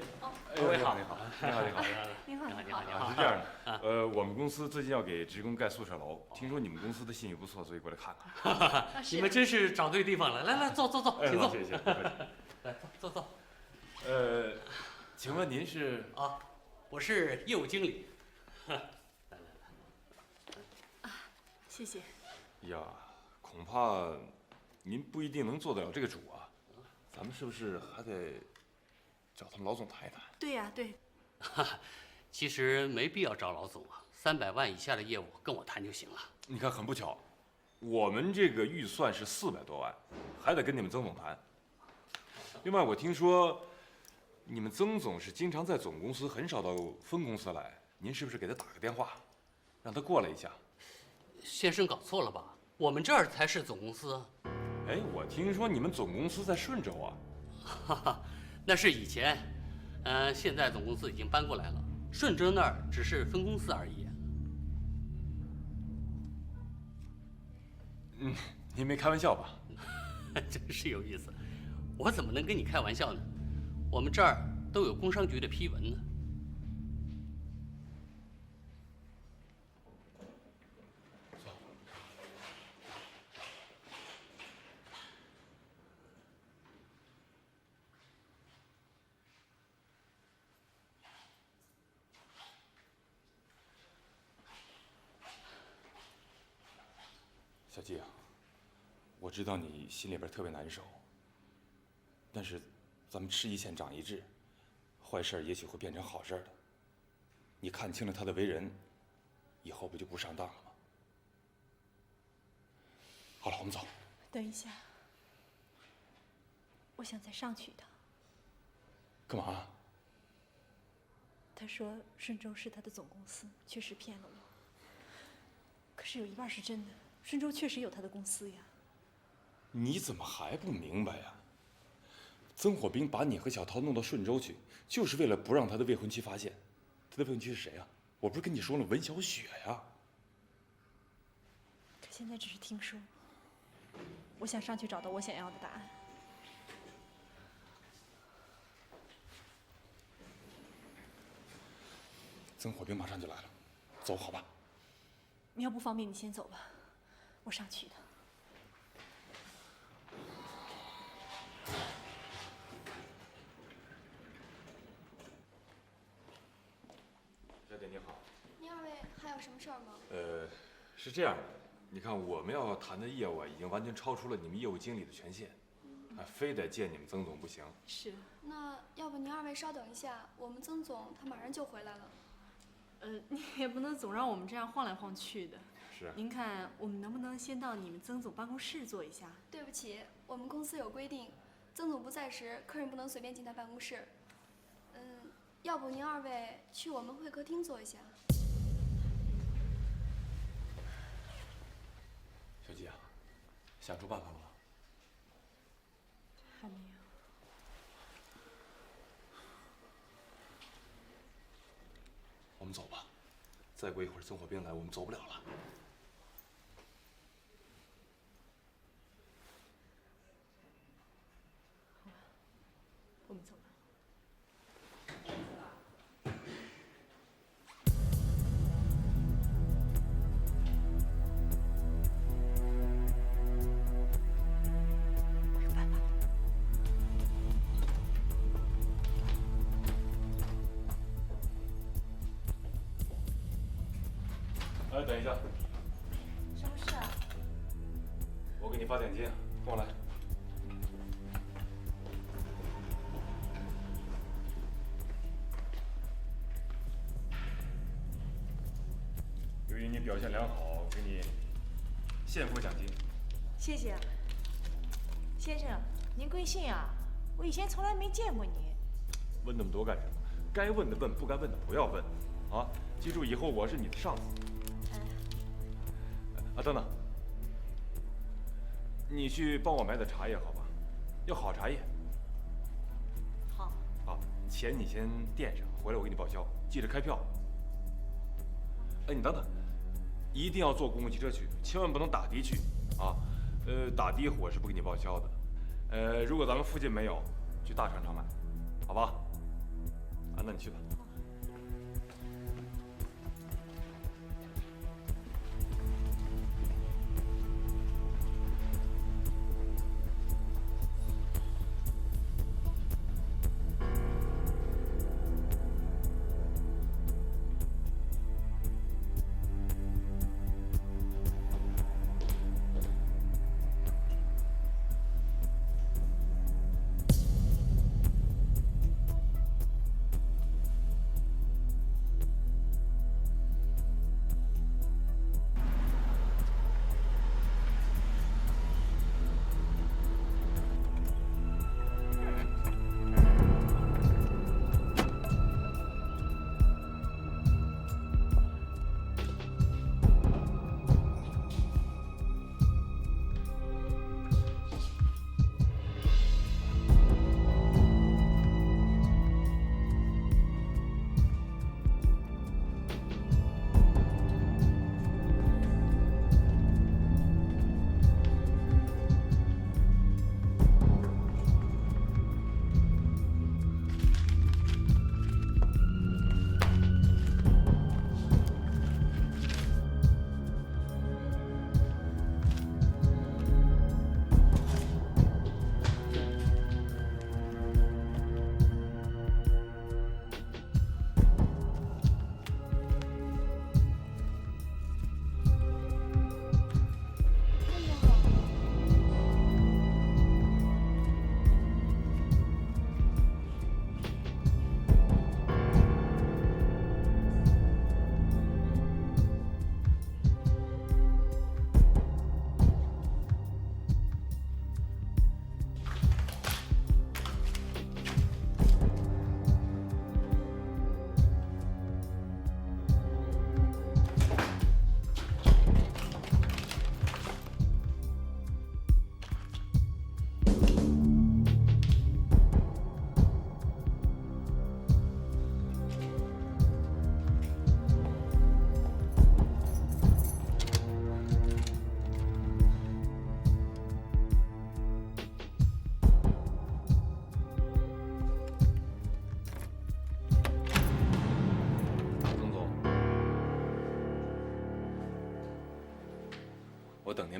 各位好，你好，你好，你好，你好，你好。是这样的，我们公司最近要给职工盖宿舍楼，听说你们公司的信誉不错，所以过来看看。你们真是找对地方了，来，坐，请坐。谢谢。来，坐。请问您是？啊，我是业务经理。来。谢谢。呀，恐怕您不一定能做得了这个主啊。咱们是不是还得找他们老总谈一谈？对呀，对。其实没必要找老总啊，300万以下的业务跟我谈就行了。你看，很不巧，我们这个预算是400多万，还得跟你们曾总谈。另外，我听说你们曾总是经常在总公司，很少到分公司来。您是不是给他打个电话，让他过来一下？先生搞错了吧？我们这儿才是总公司。哎，我听说你们总公司在顺州啊。哈哈，那是以前，现在总公司已经搬过来了，顺州那儿只是分公司而已。您没开玩笑吧？真是有意思，我怎么能跟你开玩笑呢？我们这儿都有工商局的批文呢。小季啊，我知道你心里边特别难受，但是咱们吃一堑长一智，坏事也许会变成好事的。你看清了他的为人，以后不就不上当了吗？好了，我们走。等一下，我想再上去一趟。干嘛？他说顺州是他的总公司，确实骗了我。可是有一半是真的，顺州确实有他的公司呀。你怎么还不明白呀？曾火兵把你和小涛弄到顺州去，就是为了不让他的未婚妻发现。他的未婚妻是谁呀？我不是跟你说了，文小雪呀。可现在只是听说。我想上去找到我想要的答案。曾火兵马上就来了，走好吧？你要不方便，你先走吧，我上去的。小姐你好。您二位还有什么事儿吗？是这样的，你看我们要谈的业务啊，已经完全超出了你们业务经理的权限，非得见你们曾总不行。是。那要不您二位稍等一下，我们曾总他马上就回来了。你也不能总让我们这样晃来晃去的。是。您看，我们能不能先到你们曾总办公室坐一下？对不起，我们公司有规定，曾总不在时，客人不能随便进他办公室。要不您二位去我们会客厅坐一下。小姐啊，想出办法了吗？还没有。我们走吧，再过一会儿曾火兵来，我们走不了了。好吧，我们走吧。哎，等一下，什么事啊？我给你发点金，跟我来。由于你表现良好，给你现付奖金。谢谢。先生，您贵姓啊？我以前从来没见过你。问那么多干什么？该问的问，不该问的不要问，啊！记住，以后我是你的上司。啊，等等，你去帮我买点茶叶，好吧？要好茶叶。好。好，钱你先垫上，回来我给你报销，记着开票。哎，你等等，一定要坐公共汽车去，千万不能打的去啊！打的我是不给你报销的。如果咱们附近没有，去大商场买，好吧？啊，那你去吧。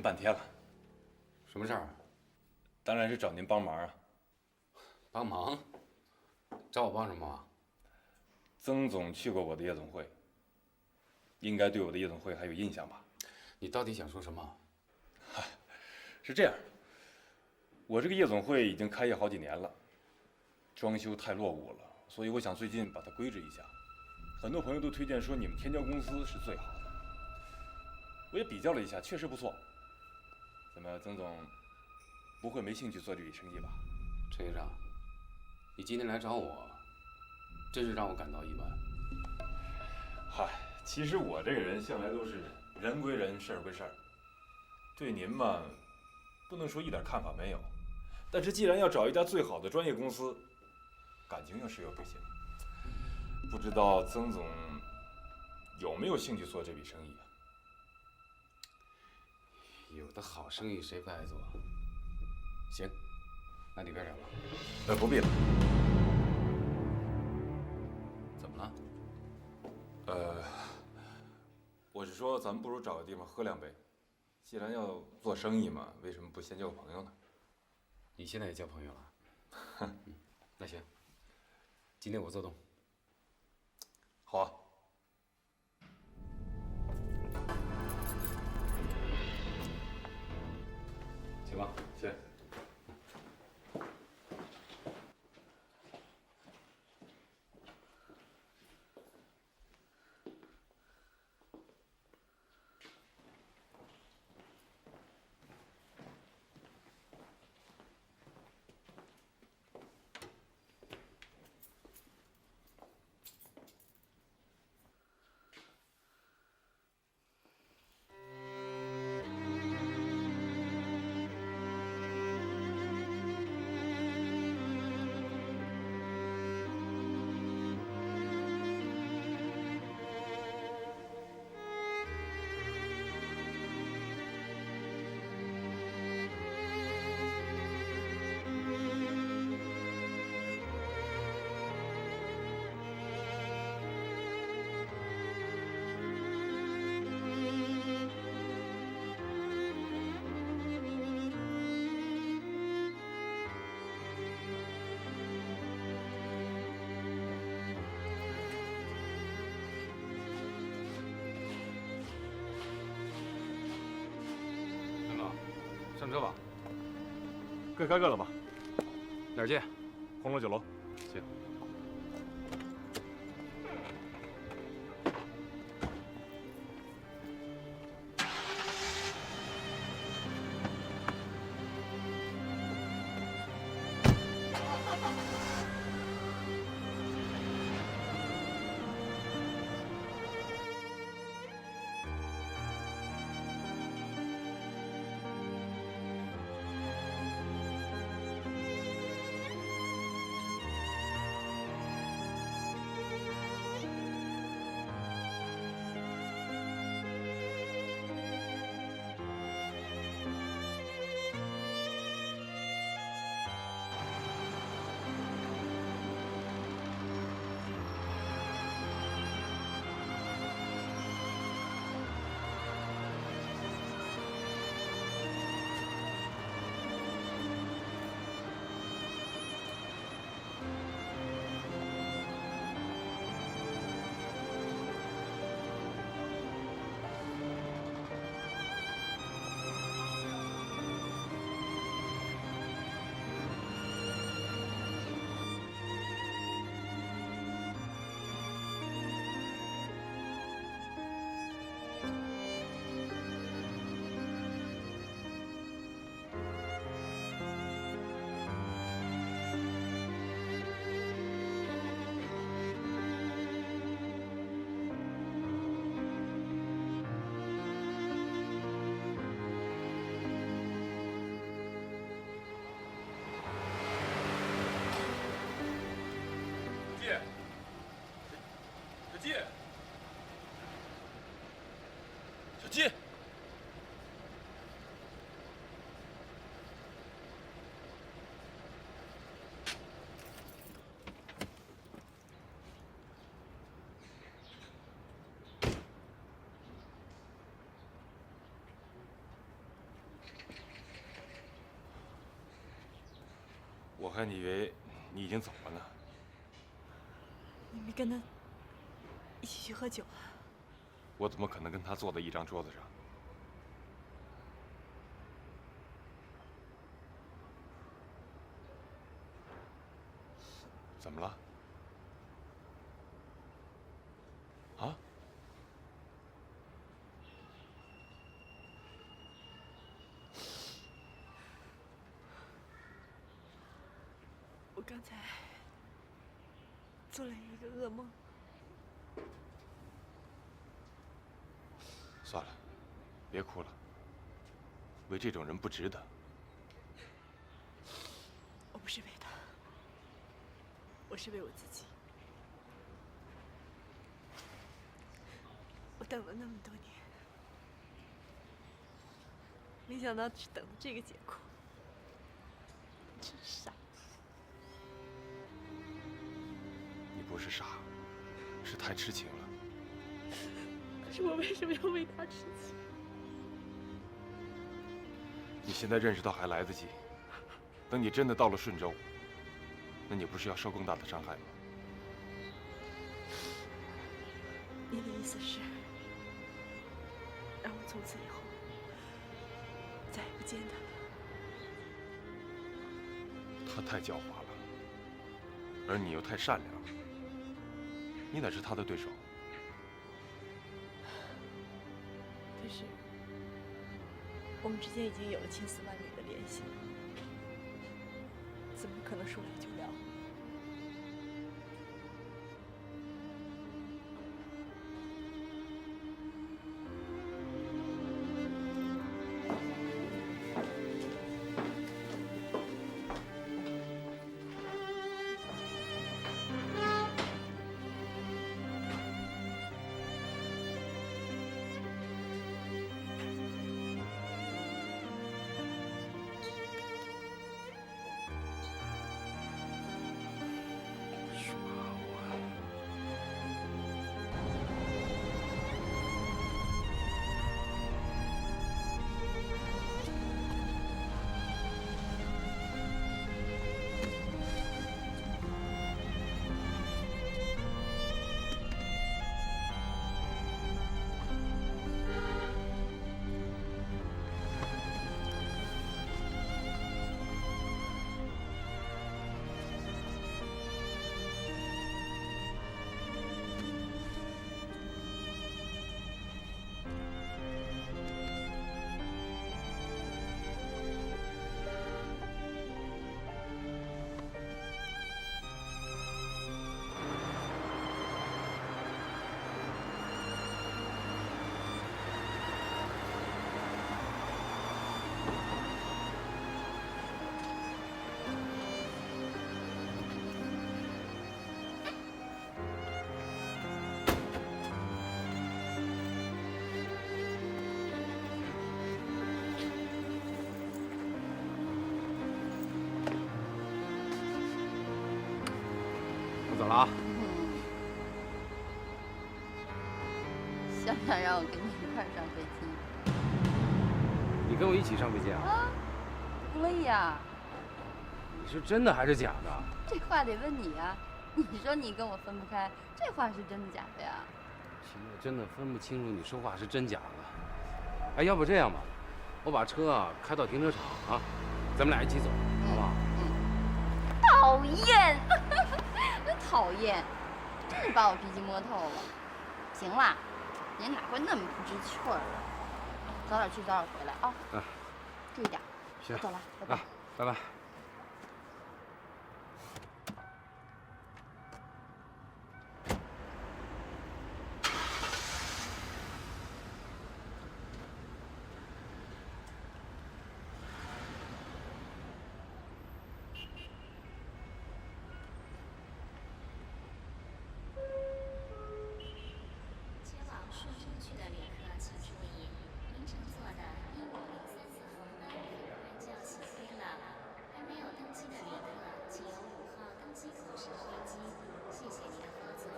半天了。什么事儿？当然是找您帮忙啊。帮忙？找我帮什么忙？曾总去过我的夜总会，应该对我的夜总会还有印象吧？你到底想说什么？是这样，我这个夜总会已经开业好几年了，装修太落伍了，所以我想最近把它规制一下。很多朋友都推荐说你们天骄公司是最好的，我也比较了一下，确实不错。怎么，曾总不会没兴趣做这笔生意吧？陈学长，你今天来找我，真是让我感到意外。嗨，其实我这个人向来都是人归人，事儿归事儿。对您嘛，不能说一点看法没有，但是既然要找一家最好的专业公司，感情上是有不行。不知道曾总有没有兴趣做这笔生意啊？有的好生意谁不爱做？行，那里边聊吧。不必了。怎么了？我是说，咱们不如找个地方喝两杯。既然要做生意嘛，为什么不先交个朋友呢？你现在也交朋友了？那行，今天我做东。好啊。请吧，谢。上车吧，各开各的吧。哪儿见？红楼酒楼。行。小季，我还以为你已经走了呢。你没跟他一起去喝酒啊？我怎么可能跟他坐在一张桌子上？怎么了？啊？我刚才做了一个噩梦。算了，别哭了。为这种人不值得。我不是为他，我是为我自己。我等了那么多年，没想到只等了这个结果，真傻。你不是傻，是太痴情了。可是我为什么要为他痴情？你现在认识到还来得及，等你真的到了顺州，那你不是要受更大的伤害吗？你的意思是，让我从此以后再也不见他？他太狡猾了，而你又太善良，你哪是他的对手？可是，我们之间已经有了千丝万缕的联系，怎么可能说聊就聊？我走了啊。想不想让我跟你一块儿上飞机？你跟我一起上飞机啊？啊，可以呀。你是真的还是假的？这话得问你呀。你说你跟我分不开，这话是真的假的呀？现在真的分不清楚你说话是真假的。哎，要不这样吧，我把车啊开到停车场啊，咱们俩一起走，好不好？讨厌，真讨厌，真是把我脾气摸透了。行啦，你哪会那么不知趣儿啊？早点去，早点回来啊。嗯，注意点。行，走了，拜拜。啊，拜拜。前往顺州区的旅客请注意，您乘坐的1503次航班马上就要起飞了，还没有登机的旅客，请由5号登机口上飞机。谢谢您的合作。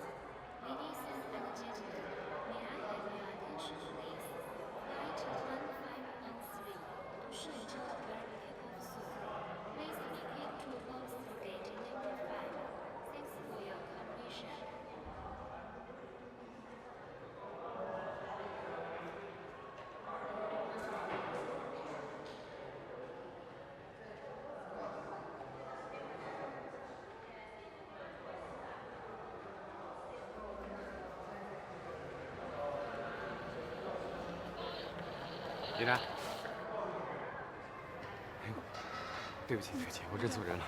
Ladies and gentlemen, may I have your attention, please? Flight 1513 to Shenzhen will take off soon. Please indicate to both 依然，哎呦，对不起，我认错人了。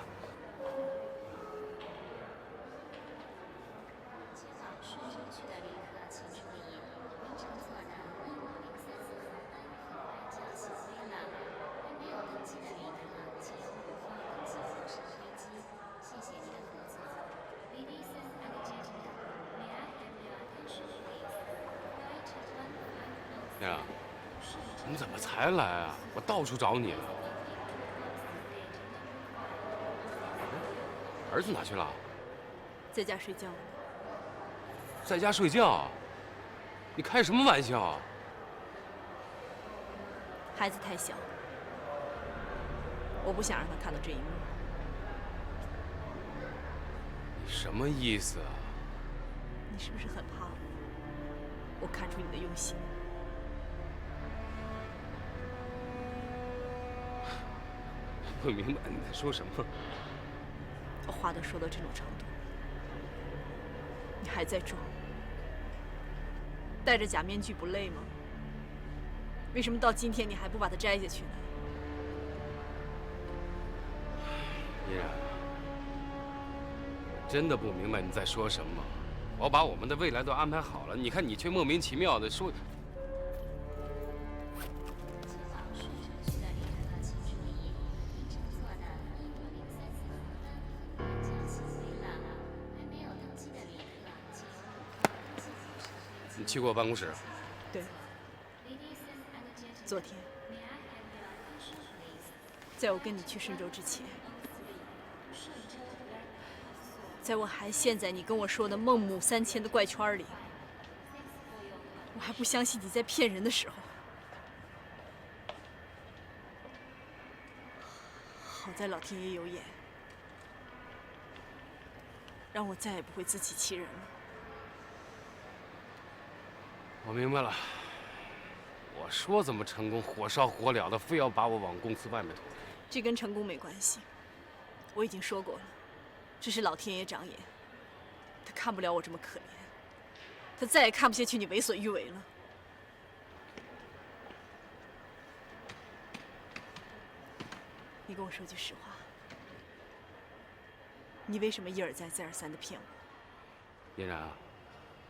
前往顺州区的旅客请注意，您乘坐的1503次航班很快就要起飞了，还没有登机的旅客，请由5号登机口上飞机。谢谢您的合作。Ladies and gentlemen, may I have your attention, please? Flight 150. 呀，你怎么才来啊？我到处找你了。儿子哪去了？在家睡觉呢。在家睡觉？你开什么玩笑啊？孩子太小，我不想让他看到这一幕。你什么意思啊？你是不是很怕我？我看出你的用心。不明白你在说什么。我话都说到这种程度，你还在装？戴着假面具不累吗？为什么到今天你还不把它摘下去呢？依然，真的不明白你在说什么。我把我们的未来都安排好了，你看你却莫名其妙的说。前往顺州区的旅客请注意，您乘坐的1503次航班很快就要起飞了，还没有登机的旅客，请由5号登机口上飞机。你去过我办公室？对。 Ladies and gentlemen, 昨天， may I have your attention, please? 在我跟你去顺州之前，在我还陷在你跟我说的孟母3000的怪圈里，我还不相信你在骗人的时候，好在老天爷有眼，让我再也不会自欺欺人了。我明白了。我说怎么成功，火烧火燎的，非要把我往公司外面拖。这跟成功没关系，我已经说过了，这是老天爷长眼，他看不了我这么可怜，他再也看不下去你为所欲为了。你跟我说句实话，你为什么一而再再而三的骗我？嫣然，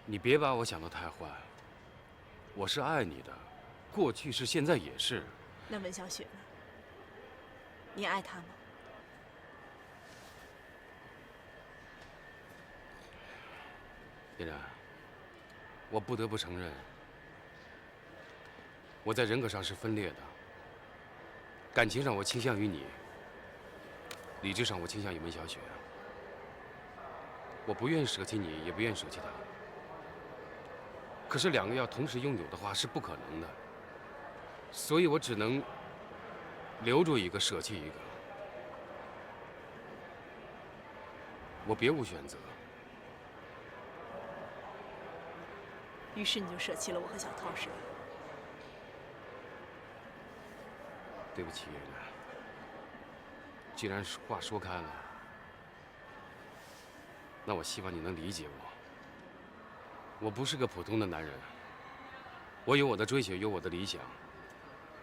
你别把我想得太坏，我是爱你的，过去是，现在也是。那文小雪呢？你爱她吗？嫣然，我不得不承认，我在人格上是分裂的。感情上我倾向于你，理智上我倾向于文小雪。我不愿意舍弃你，也不愿意舍弃她。可是两个要同时拥有的话是不可能的，所以我只能留住一个，舍弃一个。我别无选择。于是你就舍弃了我和小涛，是吧？对不起，嫣然。既然话说开了，那我希望你能理解我。我不是个普通的男人，我有我的追求，有我的理想，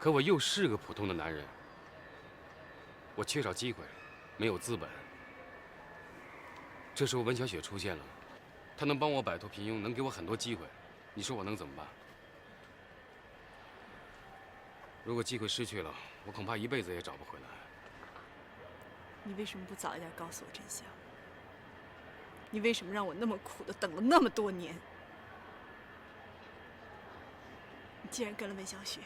可我又是个普通的男人。我缺少机会，没有资本。这时候文小雪出现了，她能帮我摆脱平庸，能给我很多机会。你说我能怎么办？如果机会失去了，我恐怕一辈子也找不回来。你为什么不早一点告诉我真相？你为什么让我那么苦的等了那么多年？你既然跟了文小雪，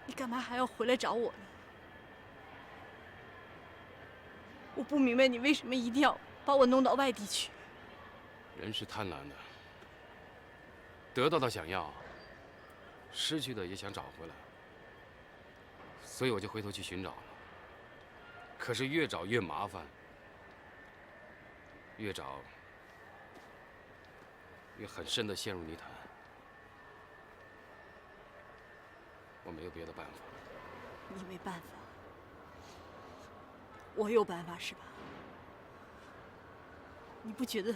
你干嘛还要回来找我呢？我不明白你为什么一定要把我弄到外地去。人是贪婪的，得到的想要，失去的也想找回来，所以我就回头去寻找了。可是越找越麻烦，越找越很深的陷入泥潭。我没有别的办法。你没办法，我有办法是吧？你不觉得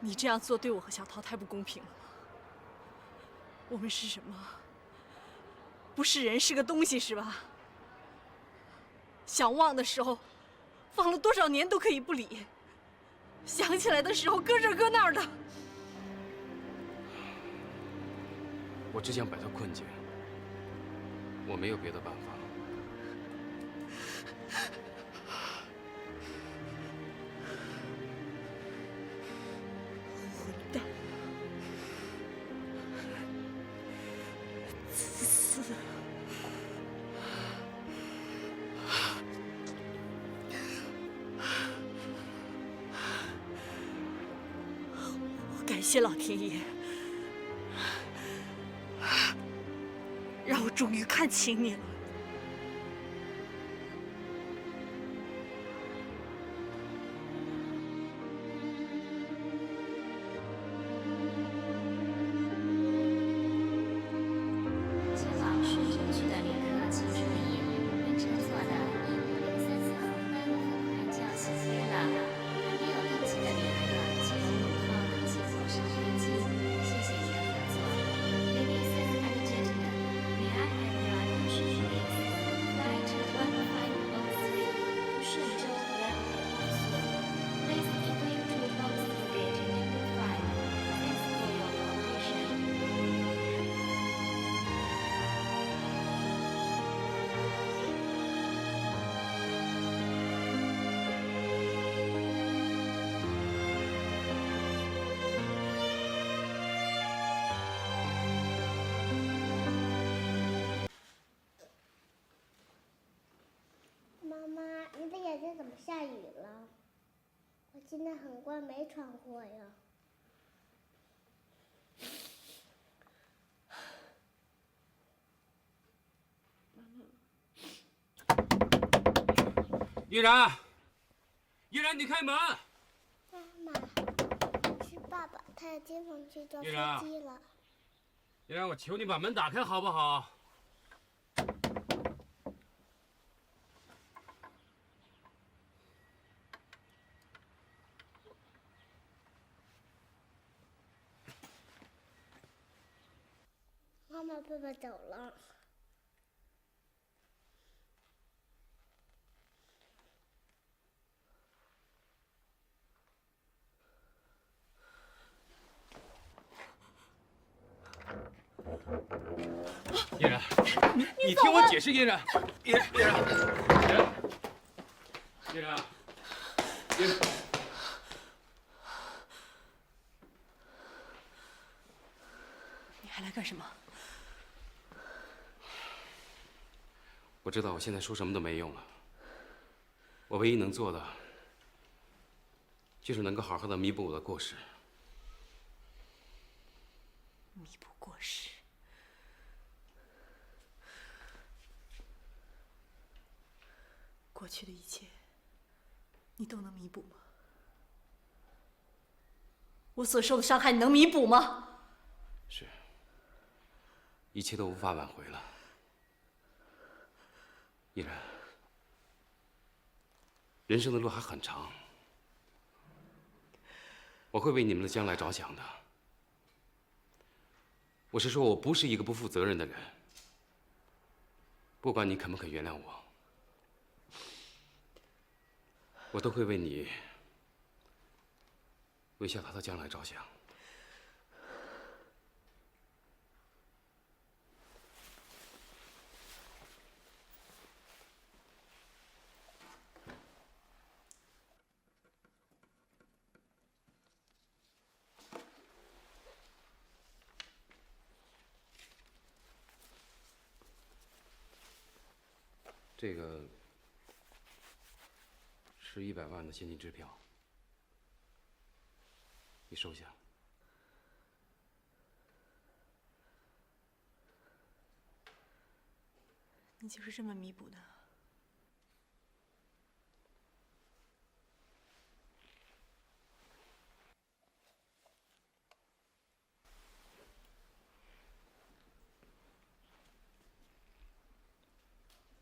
你这样做对我和小涛太不公平了吗？我们是什么？不是人是个东西是吧？想忘的时候，忘了多少年都可以不理；想起来的时候，搁这儿搁那儿的。我只想摆脱困境，我没有别的办法。混蛋！自私！我感谢老天爷，让我终于看清你了。前往顺州区的旅客请注意，您乘坐的1503次航班很快就要起飞了，还没有登机的旅客请于5号登机后上飞机。谢谢您的合作。Ladies and gentlemen, may I have your attention please? Flight 1503 to Shenzhou will arrive soon. Please equip to box gate number 5. Thanks for your cooperation. 妈妈，你的眼睛怎么下雨了？我今天很乖，没闯祸呀。依然，依然，你开门！妈妈，是爸爸，他要接我去坐飞依然机了。依然，我求你把门打开好不好？妈妈，爸爸走了。依然，你听我解释，依然，依然，依然，依然，依然。你还来干什么？我知道我现在说什么都没用了，我唯一能做的，就是能够好好的弥补我的过失。弥补过失。过去的一切，你都能弥补吗？我所受的伤害，你能弥补吗？是，一切都无法挽回了。依然，人生的路还很长，我会为你们的将来着想的。我是说，我不是一个不负责任的人。不管你肯不肯原谅我，我都会为你、为小桃的将来着想。这个是100万的现金支票，你收下。你就是这么弥补的？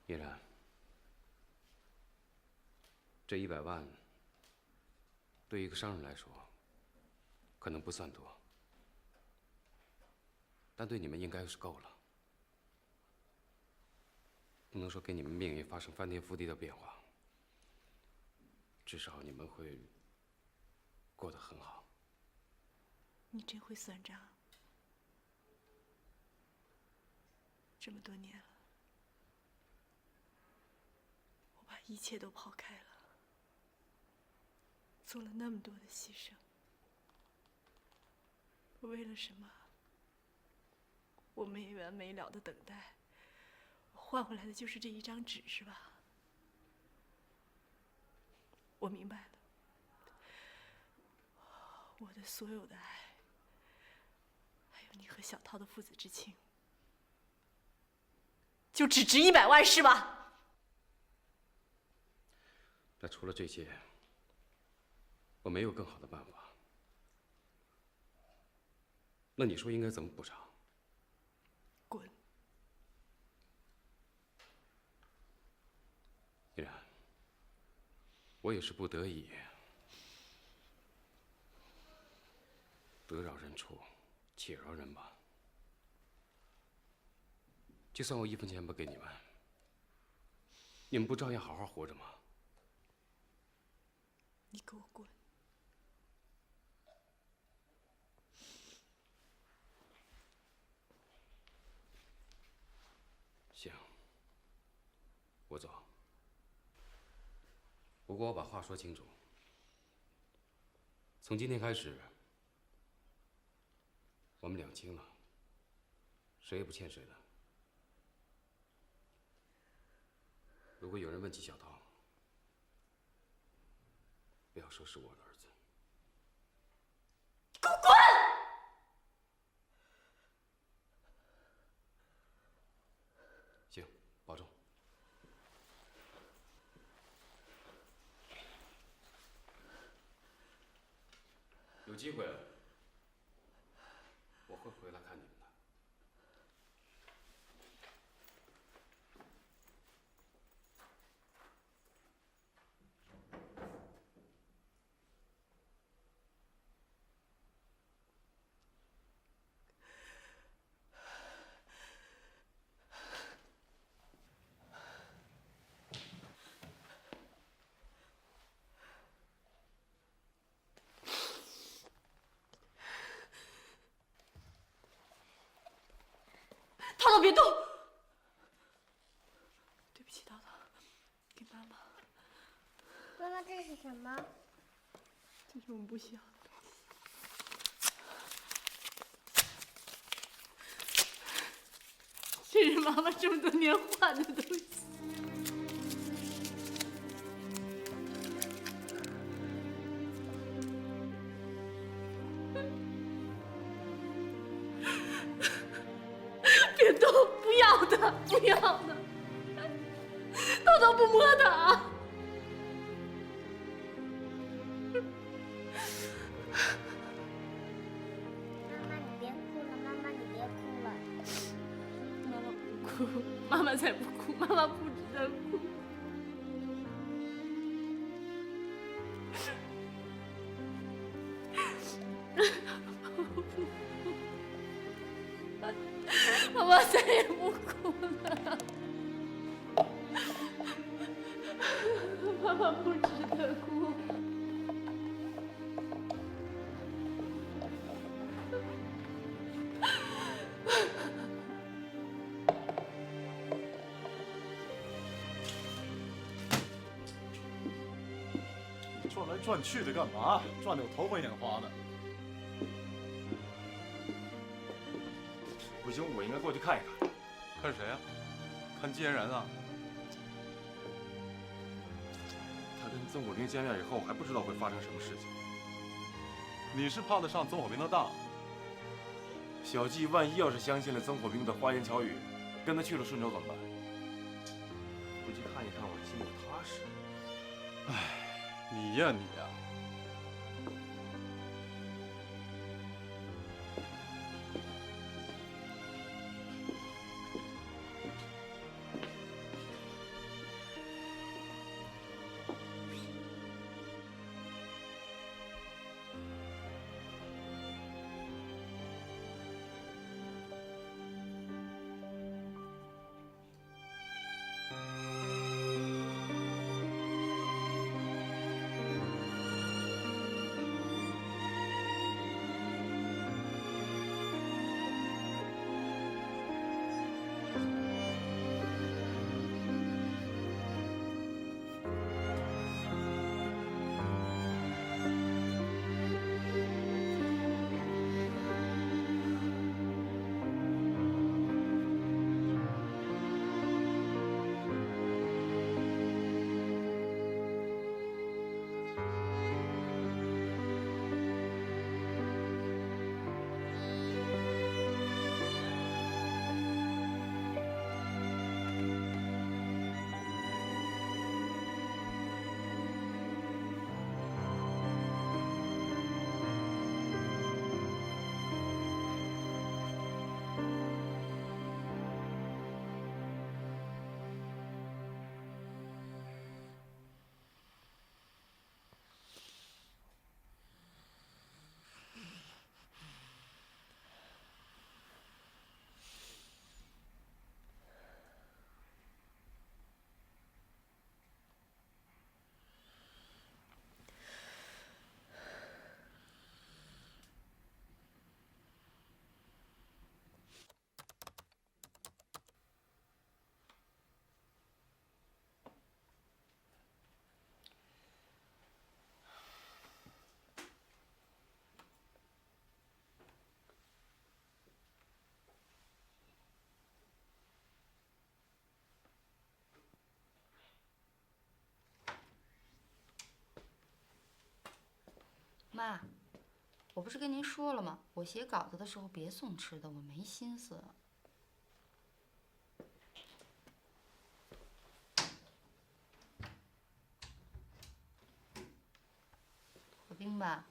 依然，这100万对于一个商人来说，可能不算多，但对你们应该是够了。不能说给你们命运发生翻天覆地的变化，至少你们会过得很好。你真会算账。这么多年了，我把一切都抛开了，做了那么多的牺牲，为了什么？我没完没了的等待，换回来的就是这一张纸，是吧？我明白了，我的所有的爱，还有你和小涛的父子之情，就只值100万，是吧？那除了这些，我没有更好的办法。那你说应该怎么补偿？滚！依然，我也是不得已，得饶人处，且饶人吧。就算我1分钱不给你们，你们不照样好好活着吗？你给我滚！行，我走。不过我把话说清楚，从今天开始，我们两清了，谁也不欠谁的。如果有人问起小涛，不要说是我的儿子。给我滚！行，保重。有机会，我会回来看你们的。涛涛，别动！对不起，涛涛，给妈妈。妈妈，这是什么？这是我们不需要的东西。这是妈妈这么多年换的东西。别动！不要的，不要的！涛涛，不摸它啊！妈妈，你别哭了，妈妈，你别哭了。妈妈不哭，妈妈才不哭，妈妈不值得哭。妈妈再也不哭了，妈妈不值得哭。你转来转去的干嘛？转得我头昏眼花的。不行，我应该过去看一看。看谁呀？看季嫣然啊？他跟曾火兵见面以后，还不知道会发生什么事情。你是怕得上曾火兵的当？小季万一要是相信了曾火兵的花言巧语，跟他去了顺州怎么办？回去看一看，我心里踏实。唉，你呀你呀。妈，我不是跟您说了吗？我写稿子的时候别送吃的，我没心思。有冰吧？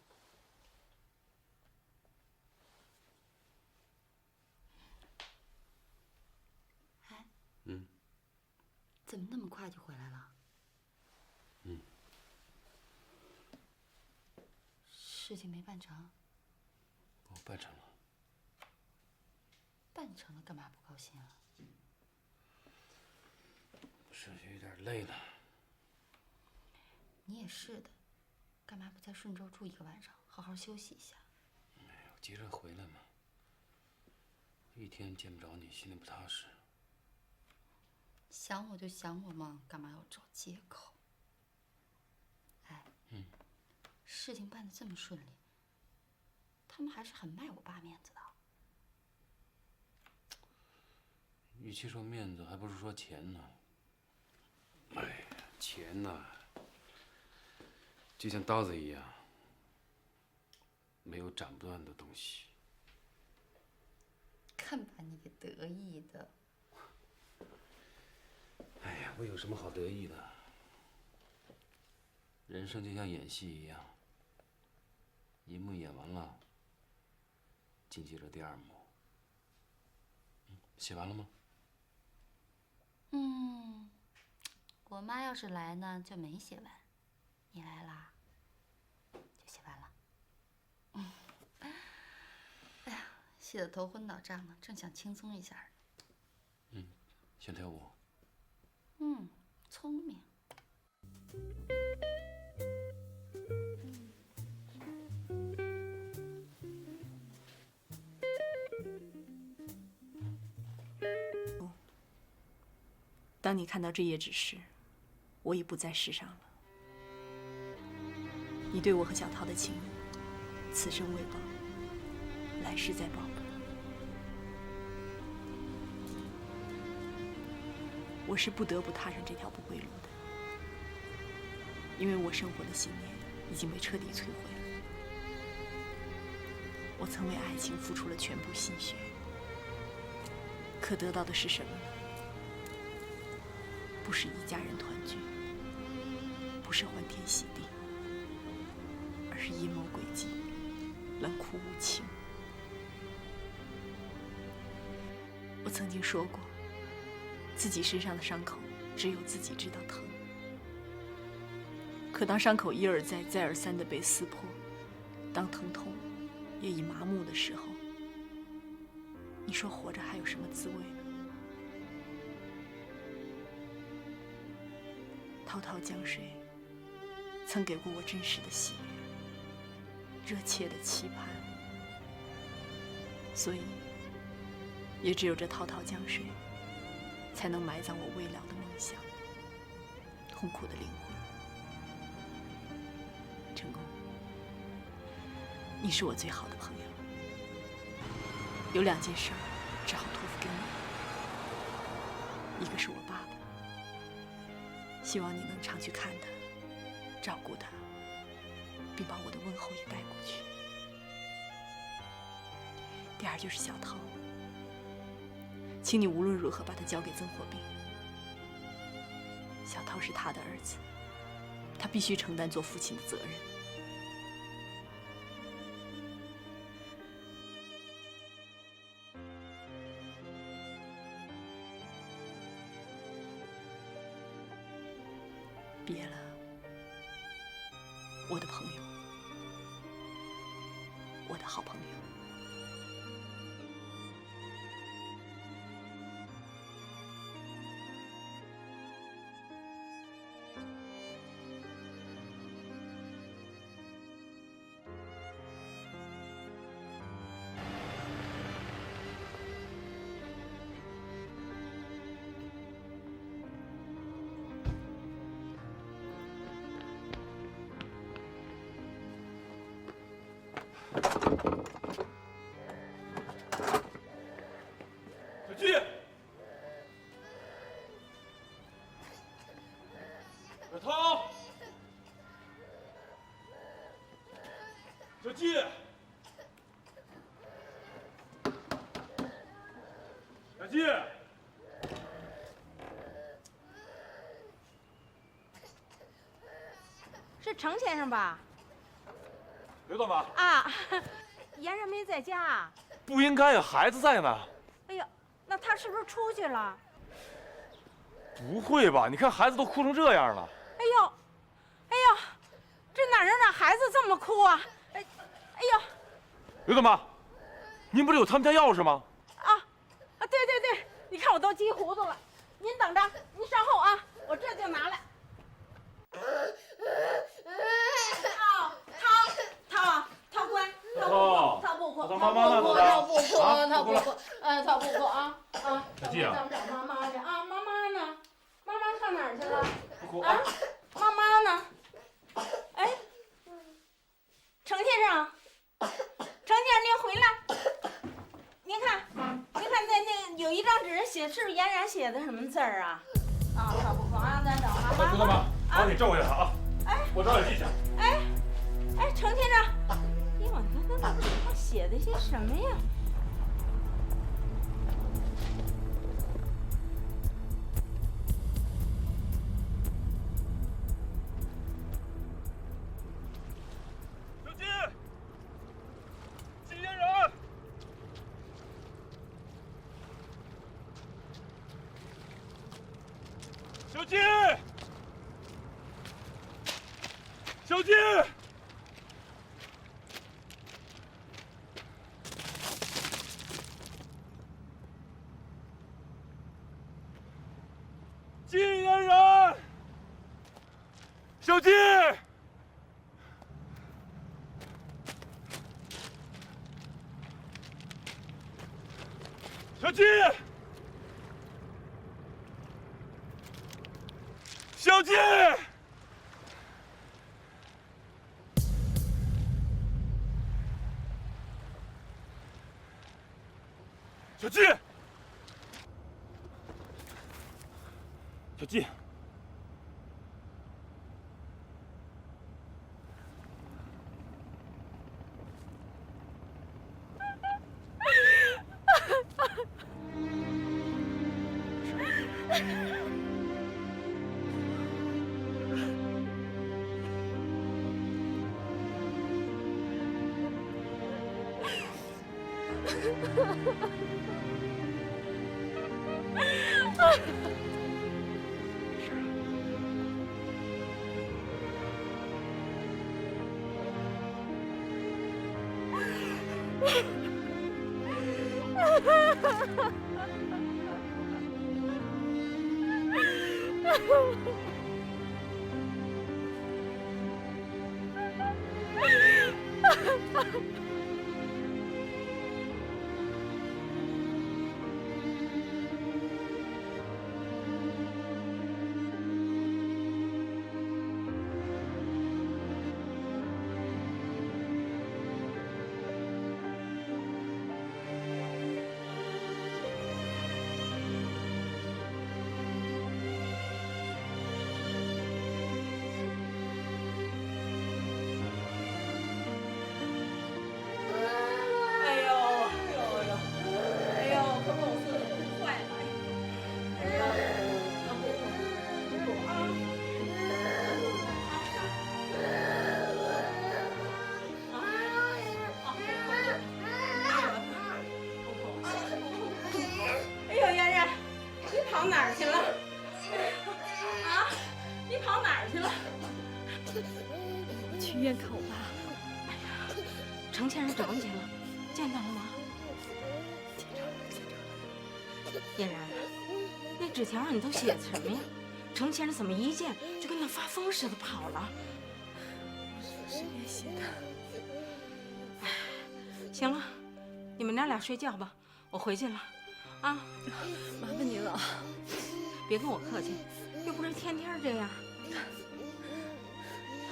哎，怎么那么快就回来了？事情没办成。我办成了。办成了，干嘛不高兴啊？不是，有点累了。你也是的，干嘛不在顺州住一个晚上，好好休息一下？我急着回来嘛，一天见不着你，心里不踏实。想我就想我嘛，干嘛要找借口？哎，事情办得这么顺利，他们还是很卖我爸面子的。与其说面子，还不如说钱呢。哎呀，钱呐，就像刀子一样，没有斩不断的东西。看把你给得意的！哎呀，我有什么好得意的？人生就像演戏一样，一幕演完了，紧接着第二幕。写完了吗？我妈要是来呢，就没写完；你来啦，就写完了。哎呀，写得头昏脑胀呢，正想轻松一下呢。想跳舞？聪明。当你看到这页纸时，我已不在世上了。你对我和小涛的情谊，此生未报，来世再报。我是不得不踏上这条不归路的，因为我生活的信念已经被彻底摧毁了。我曾为爱情付出了全部心血，可得到的是什么呢？不是一家人团聚，不是欢天喜地，而是阴谋诡计，冷酷无情。我曾经说过，自己身上的伤口只有自己知道疼。可当伤口一而再、再而三地被撕破，当疼痛也已麻木的时候，你说活着还有什么滋味呢？滔滔江水曾给过我真实的喜悦，热切的期盼，所以也只有这滔滔江水才能埋葬我未了的梦想，痛苦的灵魂。成功，你是我最好的朋友，有2件事只好托付给你，一个是我爸爸，希望你能常去看他，照顾他，并把我的问候也带过去。第二就是小涛，请你无论如何把他交给曾火斌。小涛是他的儿子，他必须承担做父亲的责任。别了，我的朋友，我的好朋友。小季，小季，是程先生吧？刘大妈。啊，嫣然没在家。不应该呀，孩子在呢。哎呀，那他是不是出去了？不会吧？你看孩子都哭成这样了。哎呦，哎呦，这哪能让孩子这么哭啊？哎呦，刘大妈，您不是有他们家钥匙吗？对对对，你看我都急糊涂了。您等着，您稍后啊，我这就拿来。涛乖，涛不哭，涛妈妈呢？涛不哭，涛不哭，涛不哭啊！小季啊，咱们找妈妈去啊！妈妈呢？妈妈上哪儿去了？不哭啊！妈妈呢？哎，程先生，程先生您回来。您看那有一张纸写是嫣然写的什么字儿啊？涛不哭啊！咱找妈妈。刘大妈，帮你照顾一下啊！我找点记下。哎，程先生，你往那纸上写的些什么呀？小季，季嫣然，小季，小季。季嫣然，小季，小季，小季，小季。小季，医院看我爸。哎呀，程先生找你去了，见到了吗？见着了。嫣然，那纸条上你都写的什么呀？程先生怎么一见就跟那发疯似的跑了？是你写的。哎，行了，你们娘俩睡觉吧，我回去了。啊，麻烦您了。别跟我客气，又不是天天这样。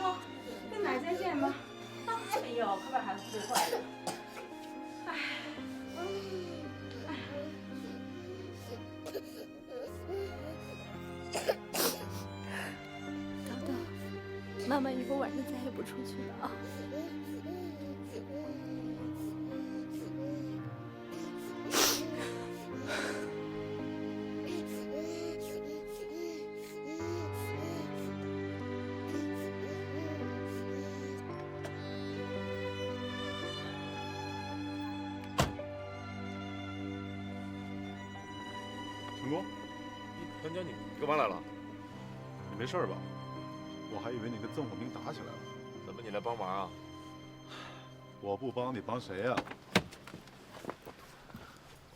好，跟奶再见吧。哎呦，可把孩子哭坏了。哎，叨叨，妈妈以后晚上再也不出去了啊。成功，团长，你干嘛来了？你没事吧？我还以为你跟曾火兵打起来了。怎么你来帮忙啊？我不帮你帮谁呀？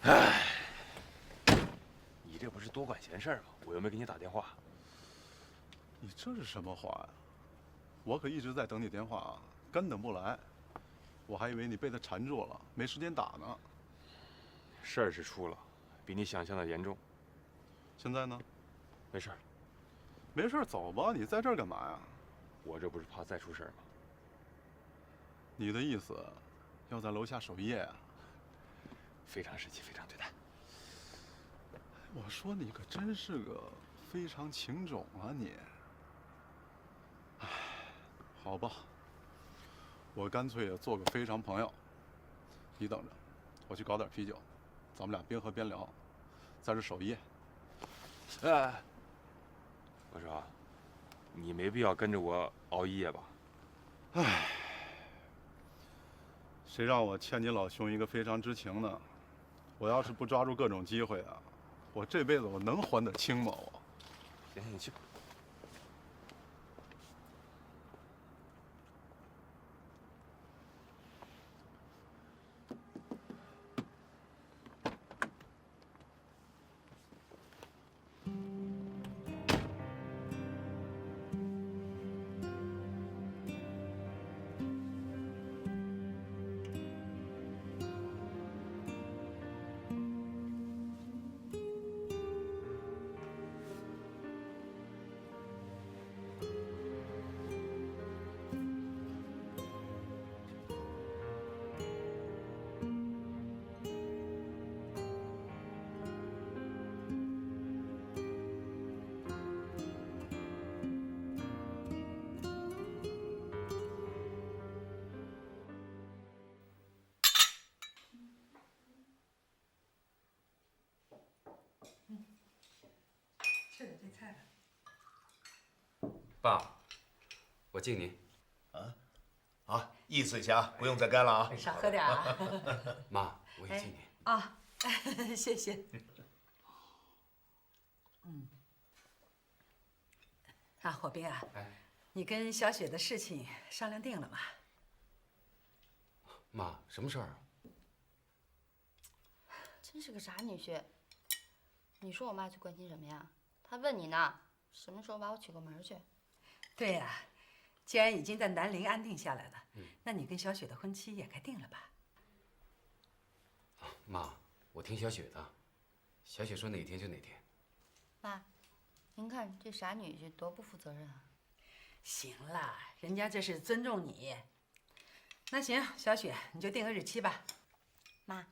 唉，你这不是多管闲事吗？我又没给你打电话。你这是什么话呀？我可一直在等你电话啊，根本不来。我还以为你被他缠住了，没时间打呢。事儿是出了，比你想象的严重。现在呢？没事儿。没事儿，走吧。你在这儿干嘛呀？我这不是怕再出事儿吗？你的意思，要在楼下守夜啊？非常时期，非常对待。我说你可真是个非常情种啊你！唉，好吧，我干脆也做个非常朋友。你等着，我去搞点啤酒，咱们俩边喝边聊，在这守夜。哎，我说，你没必要跟着我熬一夜吧？唉，谁让我欠你老兄一个非常之情呢？我要是不抓住各种机会啊，我这辈子我能还得清吗？我。行，你去。吃点这菜吧。爸，我敬您。啊，好，意思一下啊，不用再干了啊。少喝点啊。妈，我也敬您。啊，谢谢。啊，火兵啊，你跟小雪的事情商量定了吗？妈，什么事儿啊？真是个傻女婿。你说我妈去关心什么呀？她问你呢，什么时候把我娶过门去？对呀，既然已经在南陵安定下来了，那你跟小雪的婚期也该定了吧？妈，我听小雪的，小雪说哪天就哪天。妈，您看这傻女婿多不负责任啊！行了，人家这是尊重你。那行，小雪，你就定个日期吧。妈，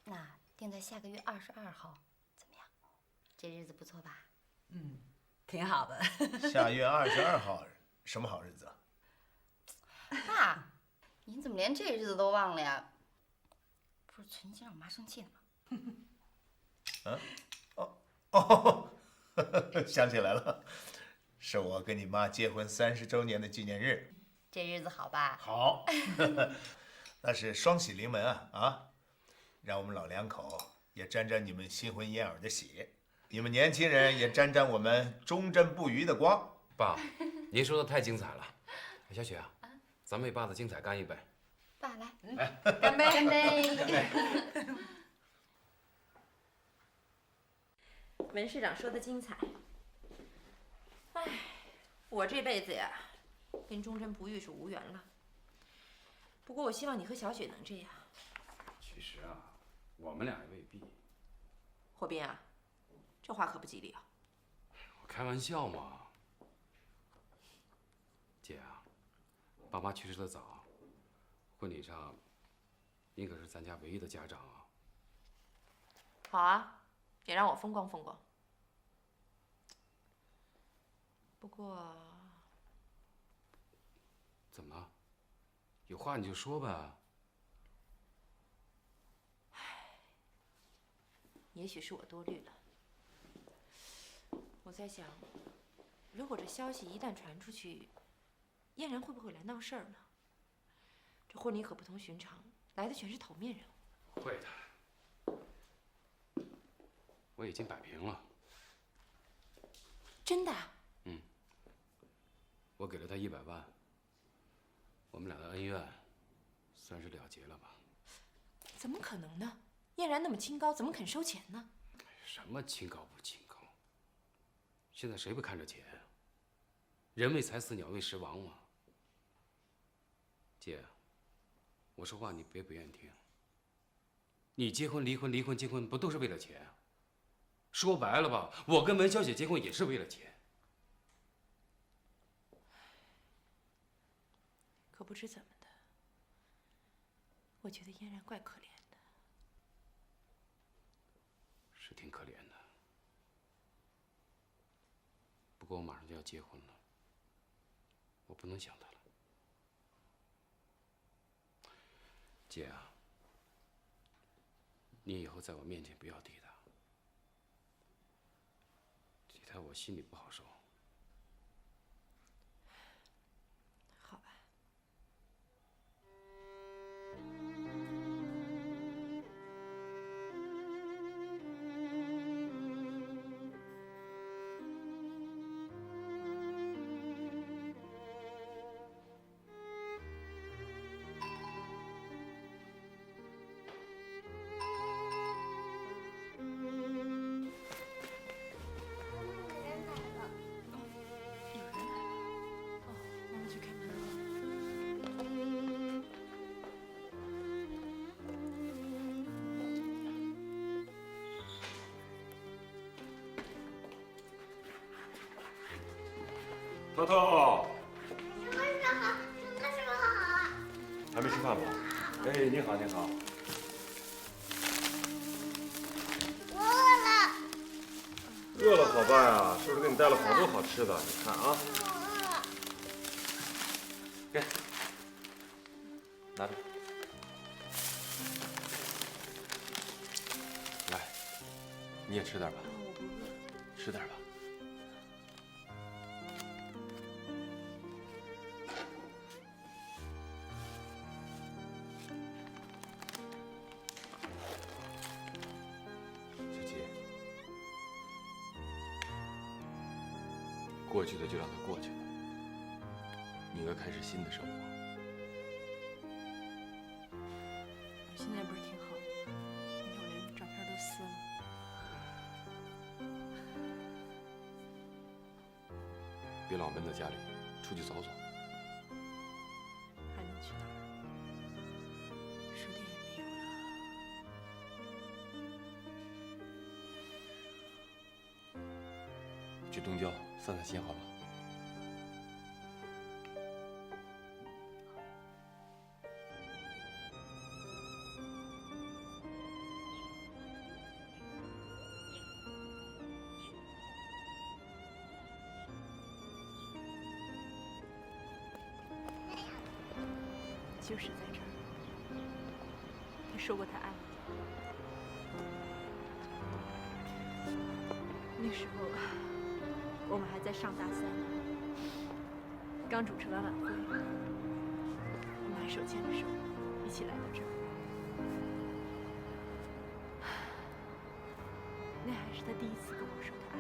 那定在下个月22号，怎么样？这日子不错吧？嗯，挺好的。下月22号，什么好日子？爸，您怎么连这日子都忘了呀？不是存心让我妈生气的吗？嗯，哦，想起来了，是我跟你妈结婚30周年的纪念日。这日子好吧？好，那是双喜临门啊！让我们老两口也沾沾你们新婚燕尔的喜，你们年轻人也沾沾我们忠贞不渝的光。爸，您说的太精彩了。小雪啊，咱们为爸的精彩干一杯。爸来，干杯！干杯！文市长说的精彩。唉，我这辈子呀，跟忠贞不渝是无缘了。不过我希望你和小雪能这样。其实啊，我们俩也未必。火斌啊，这话可不吉利啊。我开玩笑嘛。姐啊，爸妈去世的早，婚礼上，您可是咱家唯一的家长啊。好啊，也让我风光风光。不过，怎么了？有话你就说呗。也许是我多虑了。我在想，如果这消息一旦传出去，嫣然会不会来闹事儿呢？这婚礼可不同寻常，来的全是头面人物。会的。我已经摆平了。真的？嗯。我给了他100万，我们俩的恩怨算是了结了吧？怎么可能呢？燕然那么清高，怎么肯收钱呢？什么清高不清高？现在谁不看着钱？人为财死，鸟为食亡嘛。姐，我说话你别不愿意听。你结婚、离婚、离婚、结婚，不都是为了钱啊？说白了吧，我跟文小姐结婚也是为了钱。可不知怎么的，我觉得嫣然怪可怜的。是挺可怜的。不过我马上就要结婚了，我不能想她了。姐啊，你以后在我面前不要提她，提她我心里不好受。好吧。涛涛，什么时候好？什么时候好啊？还没吃饭吗？哎，你好，你好。我饿了。饿了好办啊，叔叔给你带了好多好吃的，你看啊。我饿了。给，拿着。来，你也吃点吧。我不饿。吃点吧。过去的就让它过去了，你要开始新的生活。现在不是挺好的吗？你看我连照片都撕了。别老闷在家里，出去走走。还能去哪儿？书店也没有了。去东郊散散心好了。就是在这儿，他说过他爱我。那时候我们还在上大三呢，刚主持完晚会，我们还手牵着手一起来到这儿。那还是他第一次跟我说他爱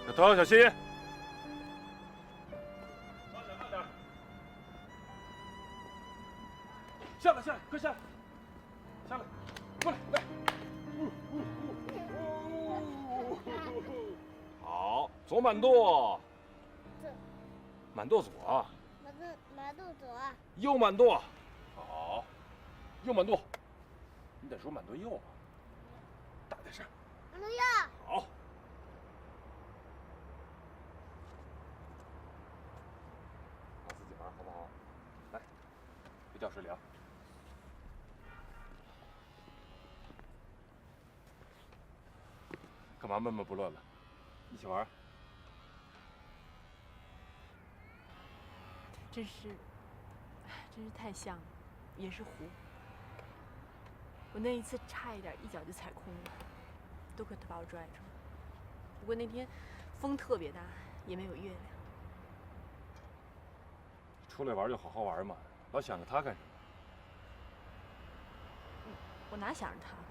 我。小涛，小心！下来，下来，快下来！下来，过来，来。好，左满舵，满舵左，满舵左，右满舵，好，右满舵，你得说满舵右啊，大点声。满舵右。好。好自己玩，好不好？来，别掉水里啊。干嘛闷闷不乐的？一起玩。真是太像了，也是湖。我那一次差一点一脚就踩空了，多亏他把我拽住。不过那天风特别大，也没有月亮。出来玩就好好玩嘛，老想着他干什么？我哪想着他呢？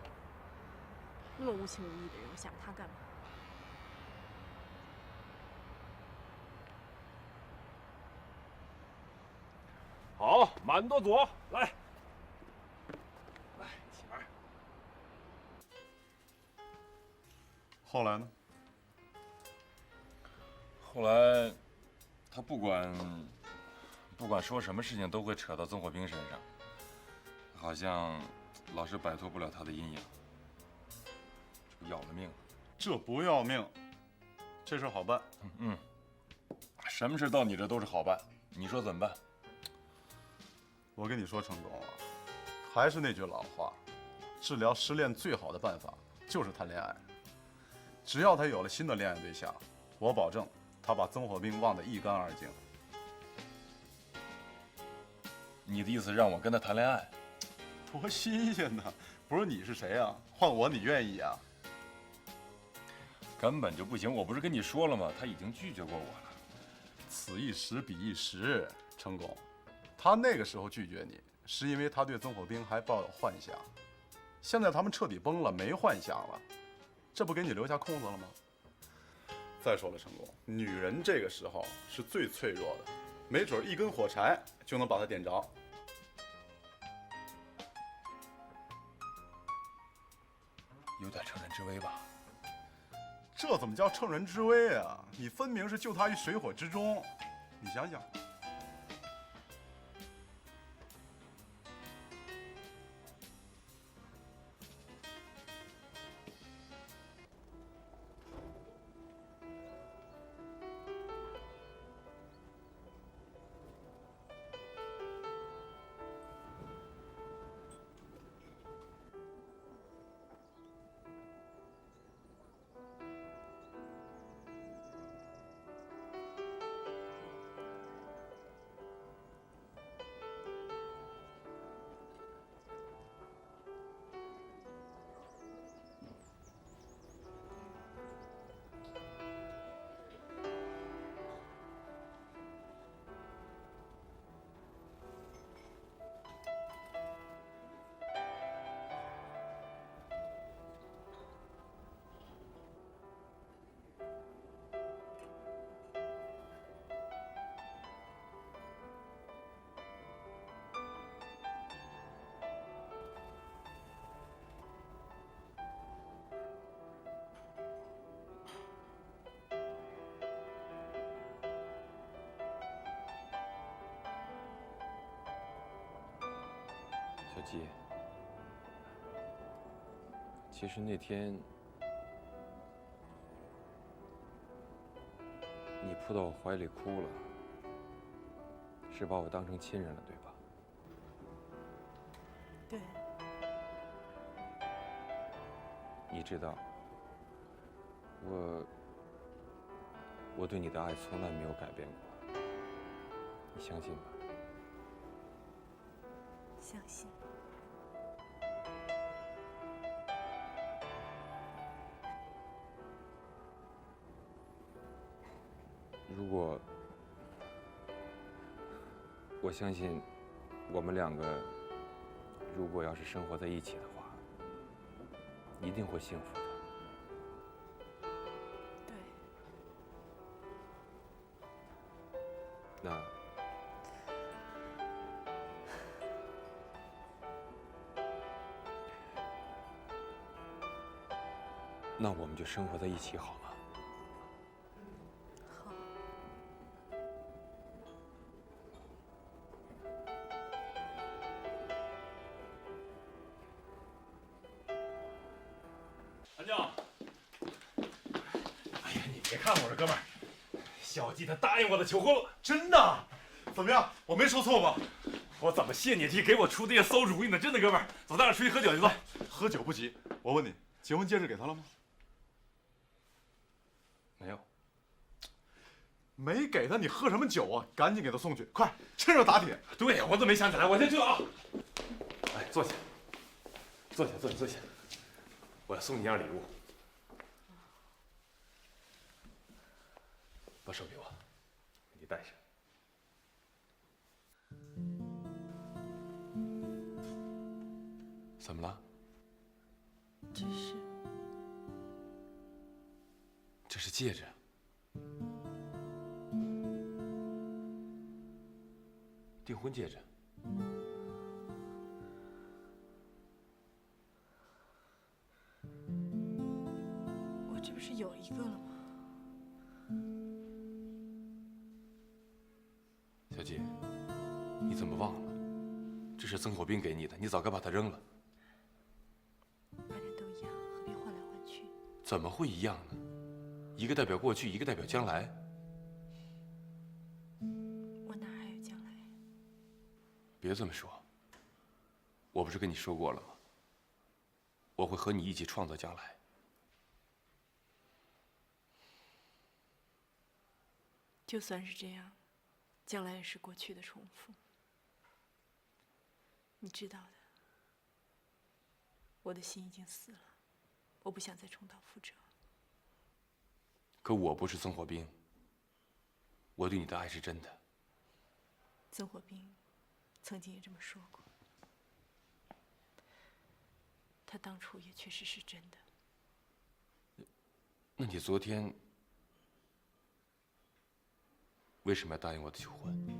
那么无情无义的人，我想着他干嘛？好，满舵左，来，来，起门。后来呢？后来，他不管说什么事情，都会扯到曾火兵身上，好像老是摆脱不了他的阴影，这不要了命了。这不要命，这事好办。嗯，什么事到你这都是好办，你说怎么办？我跟你说，成功啊，还是那句老话，治疗失恋最好的办法就是谈恋爱。只要他有了新的恋爱对象，我保证他把曾火兵忘得一干二净。你的意思让我跟他谈恋爱？多新鲜呐！不是你是谁啊？换我你愿意啊？根本就不行！我不是跟你说了吗？他已经拒绝过我了。此一时彼一时，成功。他那个时候拒绝你，是因为他对曾火兵还抱有幻想。现在他们彻底崩了，没幻想了，这不给你留下空子了吗？再说了，成功，女人这个时候是最脆弱的，没准一根火柴就能把她点着。有点乘人之危吧？这怎么叫乘人之危啊？你分明是救她于水火之中，你想想。小季，其实那天你扑到我怀里哭了，是把我当成亲人了，对吧？对。你知道，我对你的爱从来没有改变过，你相信吗？相信。如果我相信我们两个，如果要是生活在一起的话，一定会幸福的。对。那我们就生活在一起好吗？好。安静。哎呀，你别看我这哥们儿，小季他答应我的求婚了，真的？怎么样？我没说错吧？我怎么谢你这给我出这些馊主意呢？真的，哥们儿，走，咱俩出去喝酒去吧。喝酒不急，我问你，结婚戒指给他了吗？没有。没给他，你喝什么酒啊？赶紧给他送去，快，趁热打铁。对呀，我怎么没想起来？我先去了啊。来，坐下，坐下，坐下，坐下。我要送你一样礼物。把手给我，你戴上。怎么了？只是，这是戒指。订婚戒指。我这不是有一个了吗？小姐，你怎么忘了？这是曾火兵给你的，你早该把它扔了。反正都一样，何必换来换去？怎么会一样呢？一个代表过去，一个代表将来。我哪还有将来？别这么说。我不是跟你说过了吗？我会和你一起创造将来。就算是这样，将来也是过去的重复。你知道的，我的心已经死了，我不想再重蹈覆辙。可我不是曾火兵，我对你的爱是真的。曾火兵曾经也这么说过，他当初也确实是真的。那你昨天为什么要答应我的求婚？